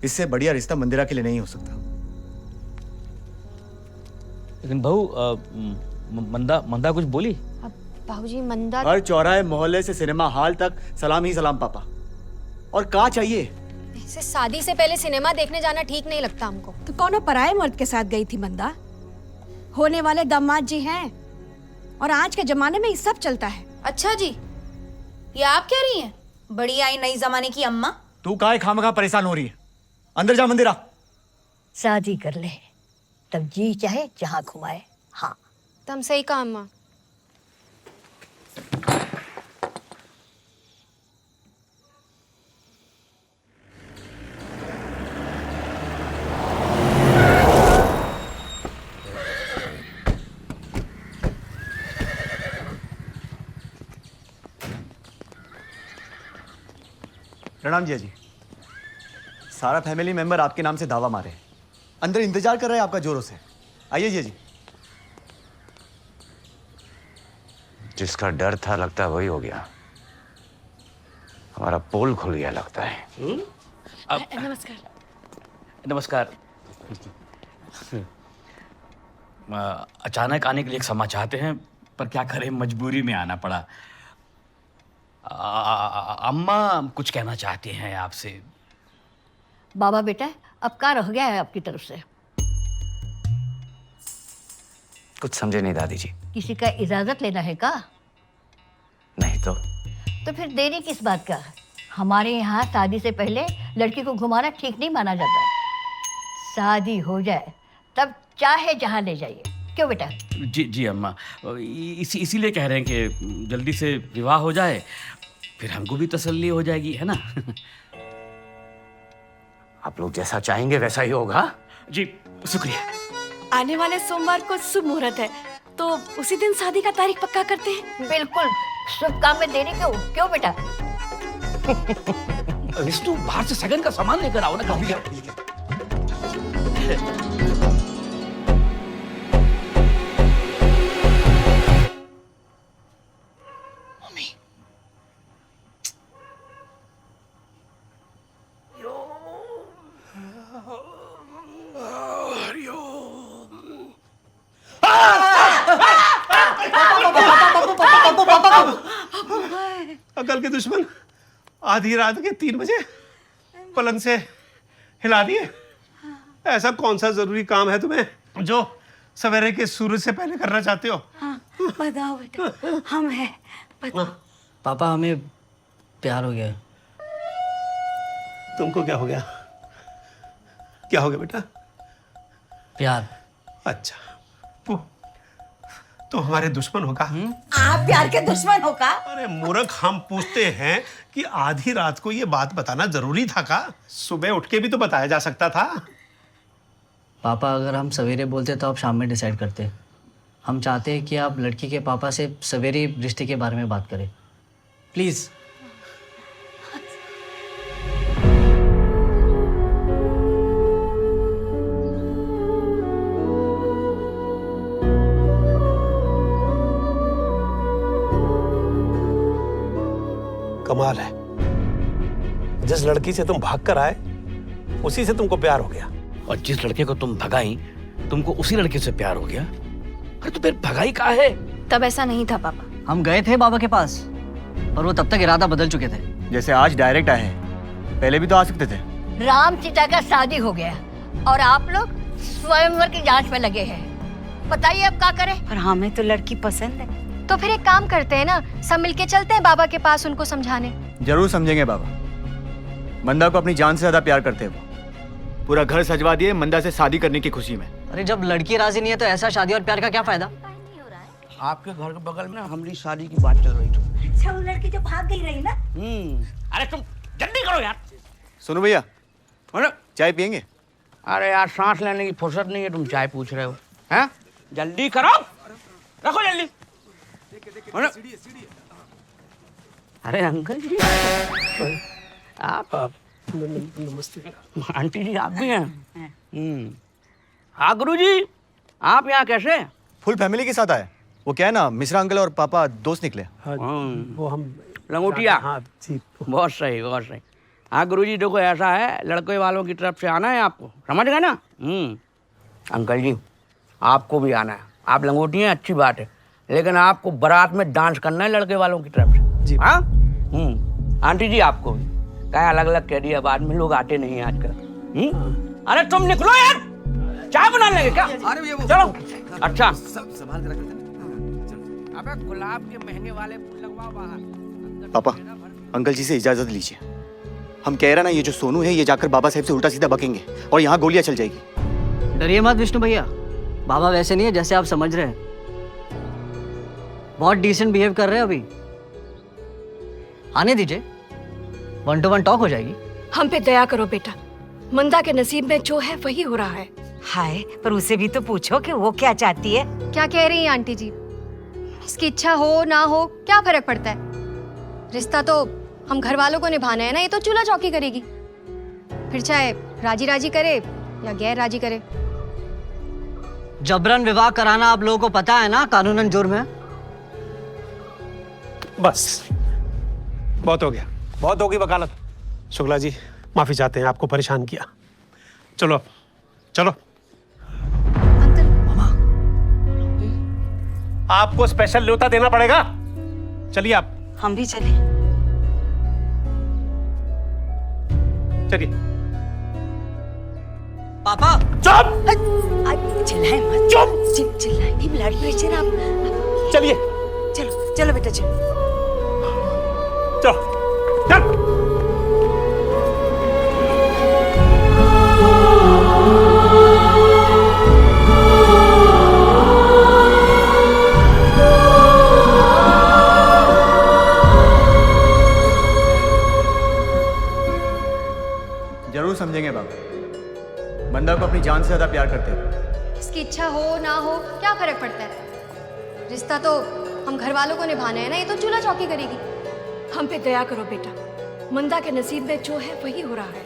इससे बढ़िया रिश्ता मंदिरा के लिए नहीं हो सकता। लेकिन बहू, मंदा कुछ बोली? बाबूजी मंदा हर चौराहे मोहल्ले से सिनेमा हॉल तक सलाम ही सलाम पापा। और कहाँ चाहिए? ऐसे शादी से पहले सिनेमा देखने जाना ठीक नहीं लगता हमको। तो कौन पराये मर्द के साथ गई थी मंदा? होने वाले दामाद जी हैं और आज के जमाने में ये सब चलता है। अच्छा जी, ये आप कह रही हैं? बड़ी आई नई जमाने की अम्मा। तू काहे खामखा परेशान हो रही है? अंदर जा मंदिरा। शादी कर ले, तब जी चाहे जहाँ घुमाए। हाँ तुम सही कहा अम्मा। प्रणाम जिया जी। सारा फैमिली मेंबर आपके नाम से दावा मारे। अंदर इंतजार कर रहे हैं आपका जोरों से। आइए जिया जी। जिसका डर था लगता है वही हो गया। हमारा पोल खुल गया लगता है। नमस्कार। नमस्कार। अचानक आने के लिए क्षमा चाहते हैं, पर क्या करें, मजबूरी में आना पड़ा। अम्मा कुछ कहना चाहती हैं आपसे। बाबा बेटा, अब क्या रह गया है आपकी तरफ से? कुछ समझे नहीं दादी जी। किसी का इजाजत लेना है का? नहीं तो फिर देरी किस बात का? हमारे यहाँ शादी से पहले लड़की को घुमाना ठीक नहीं माना जाता। शादी हो जाए तब चाहे जहाँ ले जाइए। क्यों बेटा? जी अम्मा, इसीलिए कह रहे हैं कि जल्दी से विवाह हो जाए, फिर हमको भी तसल्ली हो जाएगी, है ना? आप लोग जैसा चाहेंगे वैसा ही होगा। जी शुक्रिया। आने वाले सोमवार को शुभ मुहूर्त है, तो उसी दिन शादी का तारीख पक्का करते हैं। बिल्कुल, शुभ काम में देरी क्यों? क्यों बेटा? विष्णु, बाहर से सगन का सामान लेकर आओ ना। अकल के दुश्मन आधी रात के 3 बजे पलंग से हिला दिए। ऐसा कौन सा जरूरी काम है तुम्हें जो सवेरे के सूरज से पहले करना चाहते हो? हाँ, बताओ बेटा, हम हैं, बताओ। पापा हमें प्यार हो गया है। तुमको क्या हो गया? क्या हो गया बेटा? प्यार। अच्छा, तो हमारे दुश्मन होगा? आप प्यार के दुश्मन हो का? अरे मूर्ख, हम पूछते हैं कि आधी रात को ये बात बताना जरूरी था का? सुबह उठ के भी तो बताया जा सकता था। पापा अगर हम सवेरे बोलते तो आप शाम में डिसाइड करते। हम चाहते हैं कि आप लड़की के पापा से सवेरे रिश्ते के बारे में बात करें, प्लीज़। कमाल है, जिस लड़की से तुम भाग कर आए उसी से तुमको प्यार हो गया, और जिस लड़के को तुम भगाई तुमको उसी लड़के से प्यार हो गया। अरे तो फिर भगाई कहाँ है? तब ऐसा नहीं था पापा। हम गए थे बाबा के पास और वो तब तक इरादा बदल चुके थे। जैसे आज डायरेक्ट आए हैं, पहले भी तो आ सकते थे। राम सीता का शादी हो गया और आप लोग स्वयंवर की जांच में लगे हैं। बताइए अब क्या करें? पर हमें तो लड़की पसंद है। तो फिर एक काम करते हैं ना, सब मिलके चलते हैं बाबा के पास उनको समझाने। जरूर समझेंगे बाबा। मंदा को अपनी जान से ज्यादा प्यार करते हैं वो। पूरा घर सजवा दिए मंदा से शादी करने की खुशी में। अरे जब लड़की राजी नहीं है तो ऐसा शादी और प्यार का क्या फायदा? आपके घर के बगल में हमारी शादी की बात चल रही थी। अच्छा, वो लड़की जो भाग गई रही ना? अरे तुम जल्दी करो यार। सुनो भैया, चाय पियेंगे? अरे यार, सांस लेने की फुर्सत नहीं है, तुम चाय पूछ रहे हो? हैं? जल्दी करो, रखो जल्दी। अरे अंकल जी, आप नमस्ते। आंटी जी आप भी हैं? हाँ गुरु जी, आप यहाँ कैसे? फुल फैमिली के साथ आए। वो क्या है ना, मिश्रा अंकल और पापा दोस्त निकले। वो हम लंगोटिया। हाँ जी, बहुत सही, बहुत सही। हाँ गुरु जी, देखो ऐसा है, लड़के वालों की तरफ से आना है आपको, समझ गए ना? अंकल जी, आपको भी आना है। आप लंगोटी हैं, अच्छी बात है, लेकिन आपको बारात में डांस करना है लड़के वालों की तरफ से जी। हाँ आंटी जी आपको भी क्या अलग अलग कह दिया, बाद में लोग आते नहीं हैं आजकल। अरे तुम निकलो यार, चाय बना लेंगे क्या? चलो। अच्छा, संभाल के रखना। अबे गुलाब के महंगे वाले फूल लगवाओ बाहर। पापा, अंकल जी से इजाजत लीजिए। हम कह रहे ना, ये जो सोनू है ये जाकर बाबा साहब से उल्टा सीधा बकेंगे और यहाँ गोलियां चल जाएगी। डरिए मत विष्णु भैया, बाबा वैसे नहीं है जैसे आप समझ रहे हैं। बहुत डिसेंट बिहेव कर रहे हैं अभी। आने दीजिए, 1 to 1 टॉक हो जाएगी। हम पे दया करो बेटा, मंदा के नसीब में जो है वही हो रहा है। हाय, पर उसे भी तो पूछो कि वो क्या चाहती है। क्या कह रही हैं आंटी जी? इसकी इच्छा हो ना हो क्या फर्क पड़ता है? रिश्ता तो हम घर वालों को निभाना है ना, ये तो चूल्हा चौकी करेगी। फिर चाहे राजी राजी करे या गैर राजी करे। जबरन विवाह कराना आप लोगों को पता है ना, कानूनन जुर्म है। बस बहुत हो गया, बहुत होगी वकालत। शुक्ला जी माफी चाहते हैं, आपको परेशान किया। चलो चलो। आपको स्पेशल न्योता देना पड़ेगा। चलिए आप। हम भी चले। चलिए। पापा चुप। चिल्लाए मत। चुप। चिल्लाए नहीं, ब्लड प्रेशर आप। चलिए। चलो चलो बेटा, चलो चलो चल। जरूर समझेंगे बाबा। मंदा को अपनी जान से ज्यादा प्यार करते हैं। इसकी इच्छा हो ना हो क्या फर्क पड़ता है? रिश्ता तो हम घर वालों को निभाना है ना, ये तो चूल्हा चौकी करेगी। हम पे दया करो बेटा, मंदा के नसीब में जो है वही हो रहा है।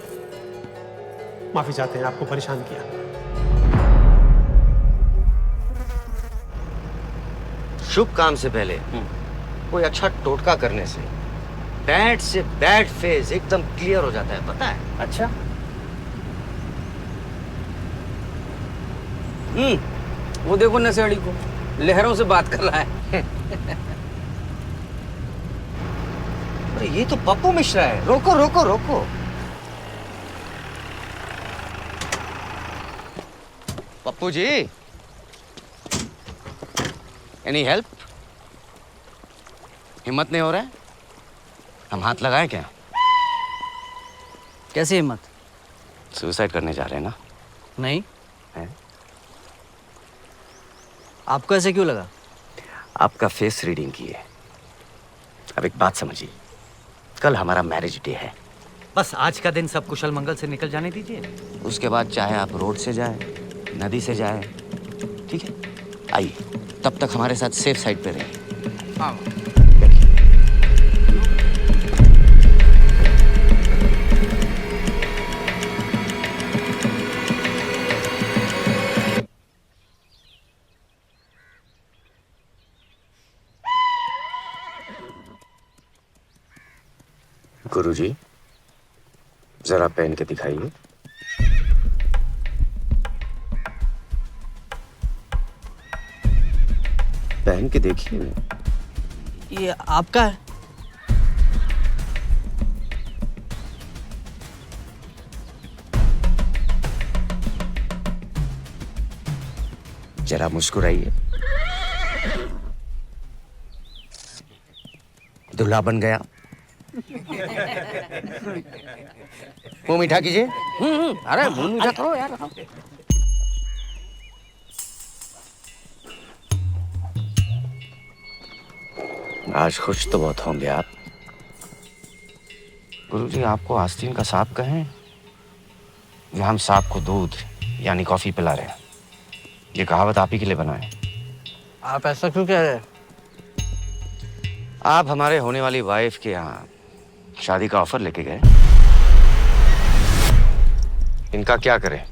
माफी चाहते हैं, आपको परेशान किया। शुभ काम से पहले कोई अच्छा टोटका करने से बैड से बैड फेज एकदम क्लियर हो जाता है, पता है? अच्छा। वो देखो नशेड़ी को लहरों से बात कर रहा है। अरे ये तो पप्पू मिश्रा है। रोको रोको रोको। Pappu ji, any help? हिम्मत नहीं हो रहा है? हम हाथ लगाए क्या? कैसी हिम्मत? सुसाइड करने जा रहे हैं ना? नहीं। है? आपको ऐसे क्यों लगा? आपका फेस रीडिंग की है। अब एक बात समझिए, कल हमारा मैरिज डे है। बस आज का दिन सब कुशल मंगल से निकल जाने दीजिए। उसके बाद चाहे आप रोड से जाए, नदी से जाए, ठीक है? आइए, तब तक हमारे साथ सेफ साइड पे रहिए। हाँ। गुरुजी, जरा पहन के दिखाइए। पहन के देखिए। ये आपका है? जरा मुस्कुराइए। दूल्हा बन गया। मुंह मीठा कीजिए। अरे मुंह मीठा करो यार। आज खुश तो बहुत होंगे आप। गुरुजी, आपको आस्तीन का सांप कहें या हम सांप को दूध यानी कॉफी पिला रहे हैं? ये कहावत आप ही के लिए बनाए। आप ऐसा क्यों कह रहे हैं? आप हमारे होने वाली वाइफ के यहाँ शादी का ऑफर लेके गए। इनका क्या करें?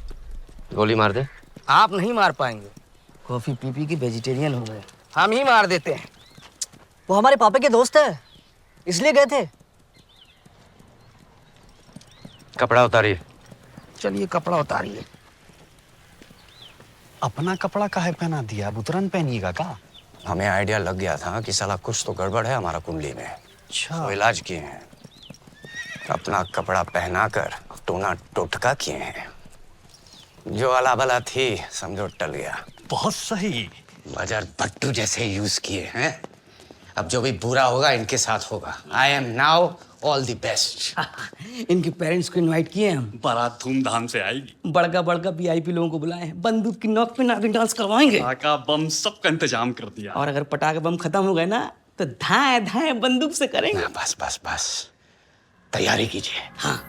गोली मार दे? आप नहीं मार पाएंगे। कॉफी पी पी के वेजिटेरियन हो गए। हम ही मार देते हैं। वो हमारे पापा के दोस्त है, इसलिए गए थे। कपड़ा उतारिए। चलिए कपड़ा उतारिए। अपना कपड़ा काहे पहना दिया? अब उतरन पहनिएगा का? हमें आइडिया लग गया था कि साला कुछ तो गड़बड़ है हमारा कुंडली में। अच्छा। तो इलाज किए हैं। अपना कपड़ा पहनाकर टोना टोटका किए हैं। जो अला बला थी समझो टल गया। बहुत सही। बाजार भट्टू जैसे यूज किए हैं। अब जो भी बुरा होगा इनके साथ होगा। I am now all the best. इनके पेरेंट्स को इनवाइट किए हम। बारात धूमधाम से आएगी। बड़का बड़का VIP लोगों को बुलाए हैं। बंदूक की नोक पे नागिन डांस करवाएंगे। पटाखा बम सबका इंतजाम कर दिया। और अगर पटाखे बम खत्म हो गए ना तो धाए धाए बंदूक से करेंगे। बस बस बस, तैयारी कीजिए। हाँ।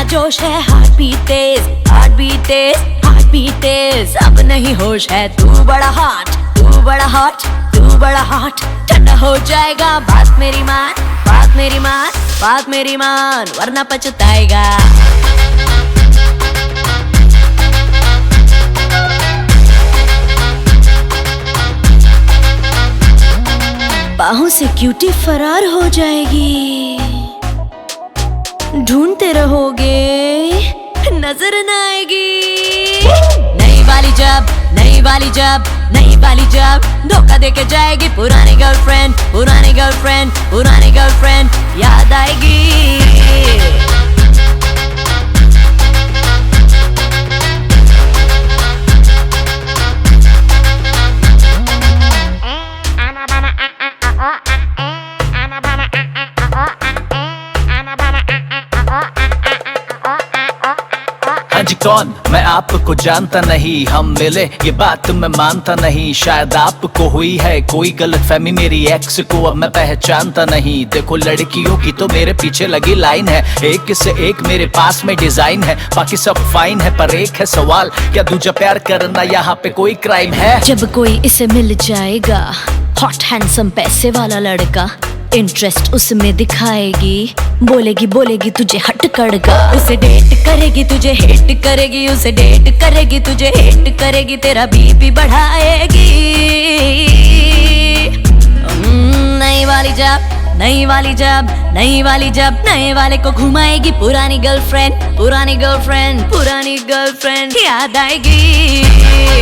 जोश है, हार्ट बीट तेज, हार्ट बीट तेज, हार्ट बीट तेज। अब नहीं होश है, तू बड़ा हॉट, तू बड़ा हॉट, तू बड़ा हॉट। ठंडा हो जाएगा, बात मेरी मान, बात मेरी मान, बात मेरी मान, वरना पछताएगा। बाहों से क्यूटी फरार हो जाएगी, ढूंढते रहोगे नजर न आएगी। नई वाली जब, नई वाली जब, नई वाली जब धोखा देके जाएगी, पुरानी गर्लफ्रेंड, पुरानी गर्लफ्रेंड, पुरानी गर्लफ्रेंड याद आएगी। आज कौन, मैं आपको जानता नहीं, हम मिले ये बात मैं मानता नहीं। शायद आपको हुई है कोई गलतफहमी, मेरी एक्स को अब मैं पहचानता नहीं। देखो लड़कियों की तो मेरे पीछे लगी लाइन है, एक से एक मेरे पास में डिजाइन है, बाकी सब फाइन है। पर एक है सवाल, क्या दूजा प्यार करना यहाँ पे कोई क्राइम है? जब कोई इसे मिल जाएगा, हॉट हैंडसम पैसे वाला लड़का, इंटरेस्ट उसमें दिखाएगी, बोलेगी बोलेगी तुझे हट कड़गा। उसे डेट करेगी तुझे हेट करेगी, उसे डेट करेगी तुझे हेट करेगी, तेरा बीपी बढ़ाएगी। नई वाली जब, नई वाली जब, नई वाली जब, नए वाले को घुमाएगी, पुरानी गर्लफ्रेंड, पुरानी गर्लफ्रेंड, पुरानी गर्लफ्रेंड याद आएगी।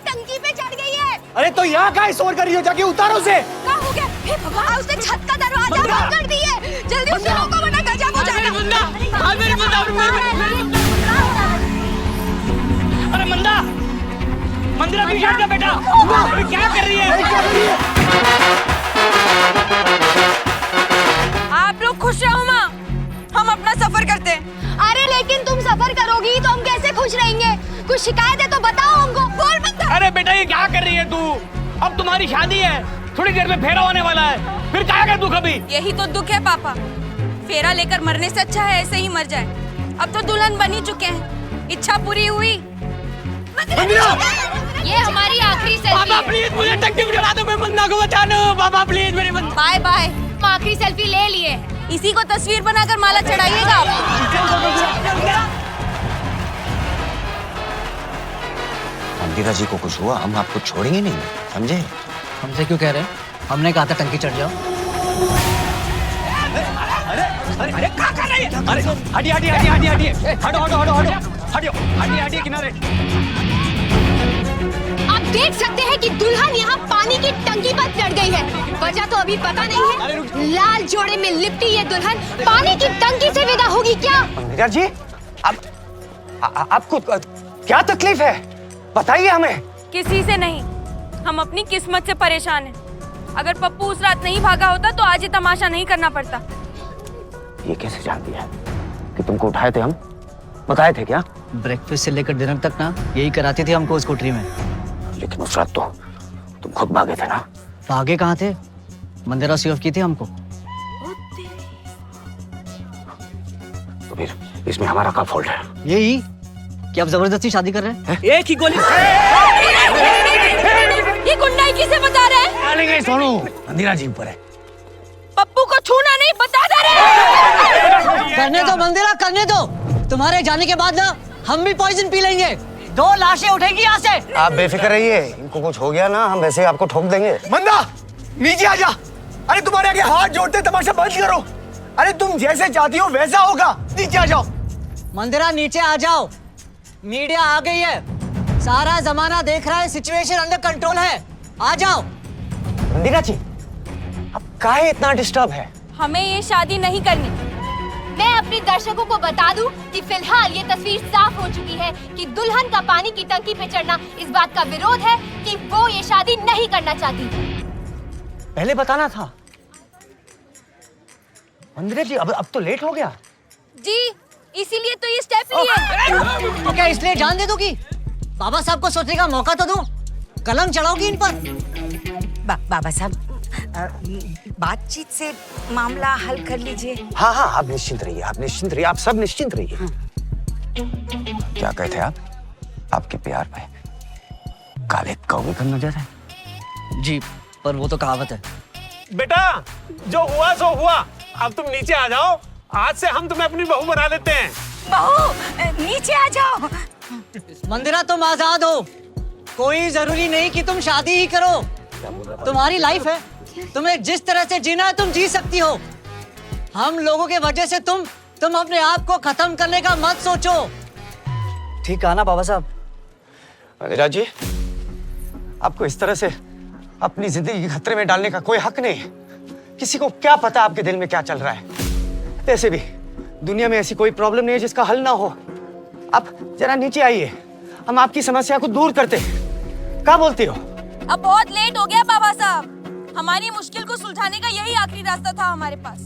टंकी पे चढ़ गई है। अरे तो यहाँ का शोर कर रही हो, जाके उतारो उसे। क्या हो गया? हे भगवान, उसने छत का दरवाजा बंद कर दिया। जल्दी उसे रोको वरना गजब हो जाएगा। अरे मंदा, मंदिरा पीछे हट जा बेटा। अरे क्या कर रही है? आप लोग खुश रहो माँ, हम अपना सफर करते हैं। अरे लेकिन तुम सफर करोगी तो हम कैसे खुश रहेंगे? कुछ शिकायत है तो बताओ हमको। बोल मत। अरे बेटा ये क्या कर रही है तू? अब तुम्हारी शादी है, थोड़ी देर में फेरा होने वाला है, फिर क्या कर तू कभी? यही तो दुख है पापा, फेरा लेकर मरने से अच्छा है ऐसे ही मर जाए। अब तो दुल्हन बन ही चुके हैं, इच्छा पूरी हुई। ये हमारी आखिरी सेल्फी। पापा प्लीज मुझे टंकी में चढ़ा दो, मैं मंदा को बचा लो। पापा प्लीज मेरी मंदा। बाय बाय, हम आखिरी सेल्फी ले लिए, इसी को तस्वीर बनाकर माला चढ़ाइएगा। मंदिरा जी को कुछ हुआ, हम आपको छोड़ेंगे नहीं, समझे? हमसे क्यों कह रहे हैं? हमने कहा था टंकी चढ़ जाओ। अरे क्या कर रही है? अरे हटिए हटिए हटिए हटिए हटिए, हटो हटो हटो हटो हटियो, हटिए हटिए किनारे। आप देख सकते हैं कि दुल्हन यहाँ पानी की टंकी पर चढ़ गई है। वजह तो अभी पता नहीं है। लाल जोड़े में लिपटी ये दुल्हन पानी की टंकी से विदा होगी क्या? मंदिरा जी, आपको क्या तकलीफ है? बताइए हमें। किसी से नहीं, हम अपनी किस्मत से परेशान हैं। अगर पप्पू उस रात नहीं भागा होता तो आज ये तमाशा नहीं करना पड़ता। ये कैसे जानती है कि तुमको उठाए थे हम? बताए थे क्या? ब्रेकफास्ट से लेकर डिनर तक ना यही कराती थी हमको उस कोठरी में। लेकिन उस रात तो तुम खुद भागे थे ना? भागे कहाँ थे? मंदिरा सी ऑफ की थी हमको। तो फिर इसमें हमारा क्या फॉल्ट है? यही कि आप जबरदस्ती शादी कर रहे हैं? एक ही गोली। ये गुंडाई किसे बता रहे हैं? सोनू, मंदिरा जी ऊपर है। पप्पू को छूना नहीं, बता दे रहे। करने दो मंदिरा, करने दो। तुम्हारे जाने के बाद ना हम भी पॉइजन पी लेंगे। 2 लाशें उठेगी यहाँ से। आप बेफिक्र रहिए, इनको कुछ हो गया ना हम वैसे आपको ठोक देंगे। मंदा नीचे आ जा। अरे तुम्हारे आगे हाथ जोड़ते, तमाशा बंद करो। अरे तुम जैसे चाहती हो वैसा होगा, नीचे आ जाओ। मंदिरा नीचे आ जाओ, मीडिया आ गई है, सारा जमाना देख रहा है, सिचुएशन अंडर कंट्रोल है, आ जाओ। मंदिरा जी, अब काहे इतना डिस्टर्ब है? हमें ये शादी नहीं करनी। मैं अपने दर्शकों को बता दूं कि फिलहाल ये तस्वीर साफ हो चुकी है कि दुल्हन का पानी की टंकी पे चढ़ना इस बात का विरोध है कि वो ये शादी नहीं करना चाहती। पहले बताना था। मंदिरा जी अब तो लेट हो गया। जी इसीलिए तो ये स्टेप लिए। तो क्या इसलिए जान दे दोगी? बाबा साहब को सोचने का मौका तो दो। कलम चढ़ाओगी इन पर? बाबा साहब बातचीत से मामला हल कर लीजिए। हाँ हाँ, आप निश्चिंत रहिए, आप निश्चिंत रहिए, आप सब निश्चिंत रहिए। क्या कहते आप? आपके प्यार में काले कौवे पर नजर है। जी पर वो तो कहावत है। बेटा जो हुआ सो हुआ, अब तुम नीचे आ जाओ। आज से हम तुम्हें अपनी बहू बना लेते हैं। बहू नीचे आ जाओ। मंदिरा तुम आजाद हो, कोई जरूरी नहीं कि तुम शादी ही करो। तुम्हारी लाइफ है, तुम्हें जिस तरह से जीना है तुम जी सकती हो। हम लोगों के वजह से तुम अपने आप को खत्म करने का मत सोचो। ठीक कहा ना बाबा साहब? मंदिरा जी, आपको इस तरह से अपनी जिंदगी खतरे में डालने का कोई हक नहीं है। किसी को क्या पता आपके दिल में क्या चल रहा है। वैसे भी दुनिया में ऐसी कोई प्रॉब्लम नहीं है जिसका हल ना हो। आप जरा नीचे आइए, हम आपकी समस्या को दूर करते हैं। क्या बोलती हो? अब बहुत लेट हो गया बाबा साहब। हमारी मुश्किल को सुलझाने का यही आखिरी रास्ता था हमारे पास।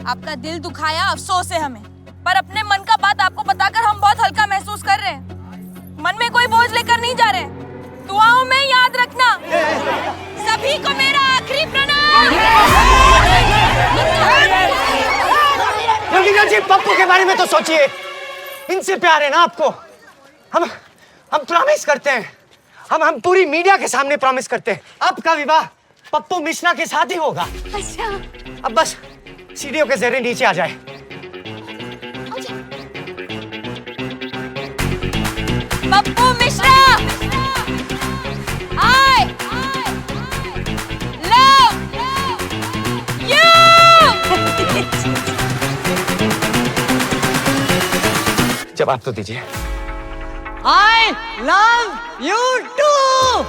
आपका दिल दुखाया, अफसोस है हमें, पर अपने मन का बात आपको बताकर हम बहुत हल्का महसूस कर रहे हैं। मन में कोई बोझ लेकर नहीं जा रहे। दुआओं में याद रखना। सभी को मेरा आखिरी प्रणाम। मंदिरा जी, पप्पू के बारे में तो सोचिए, इनसे प्यार है ना आपको। हम प्रॉमिस करते हैं, हम पूरी मीडिया के सामने प्रॉमिस करते हैं, आपका विवाह पप्पू मिश्रा के साथ ही होगा। अच्छा। अब बस सीढ़ियों के जरिए नीचे आ जाए। Pappu Mishra, I love you। जवाब तो दीजिए। I love you too।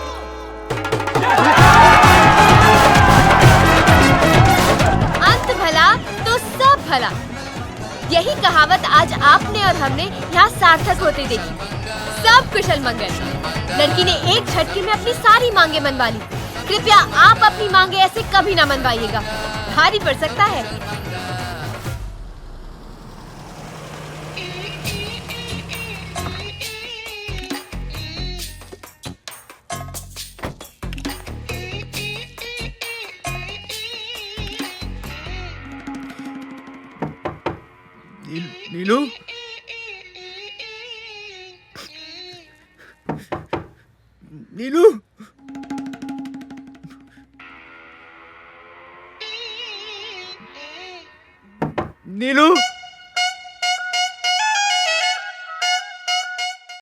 अंत भला तो सब भला, यही कहावत आज आपने और हमने यहाँ सार्थक होते देखी। सब कुशल मंगल। लड़की ने एक झटके में अपनी सारी मांगे मनवा ली। कृपया आप अपनी मांगे ऐसे कभी ना मनवाइएगा, भारी पड़ सकता है। नीलू, नीलू, नीलू।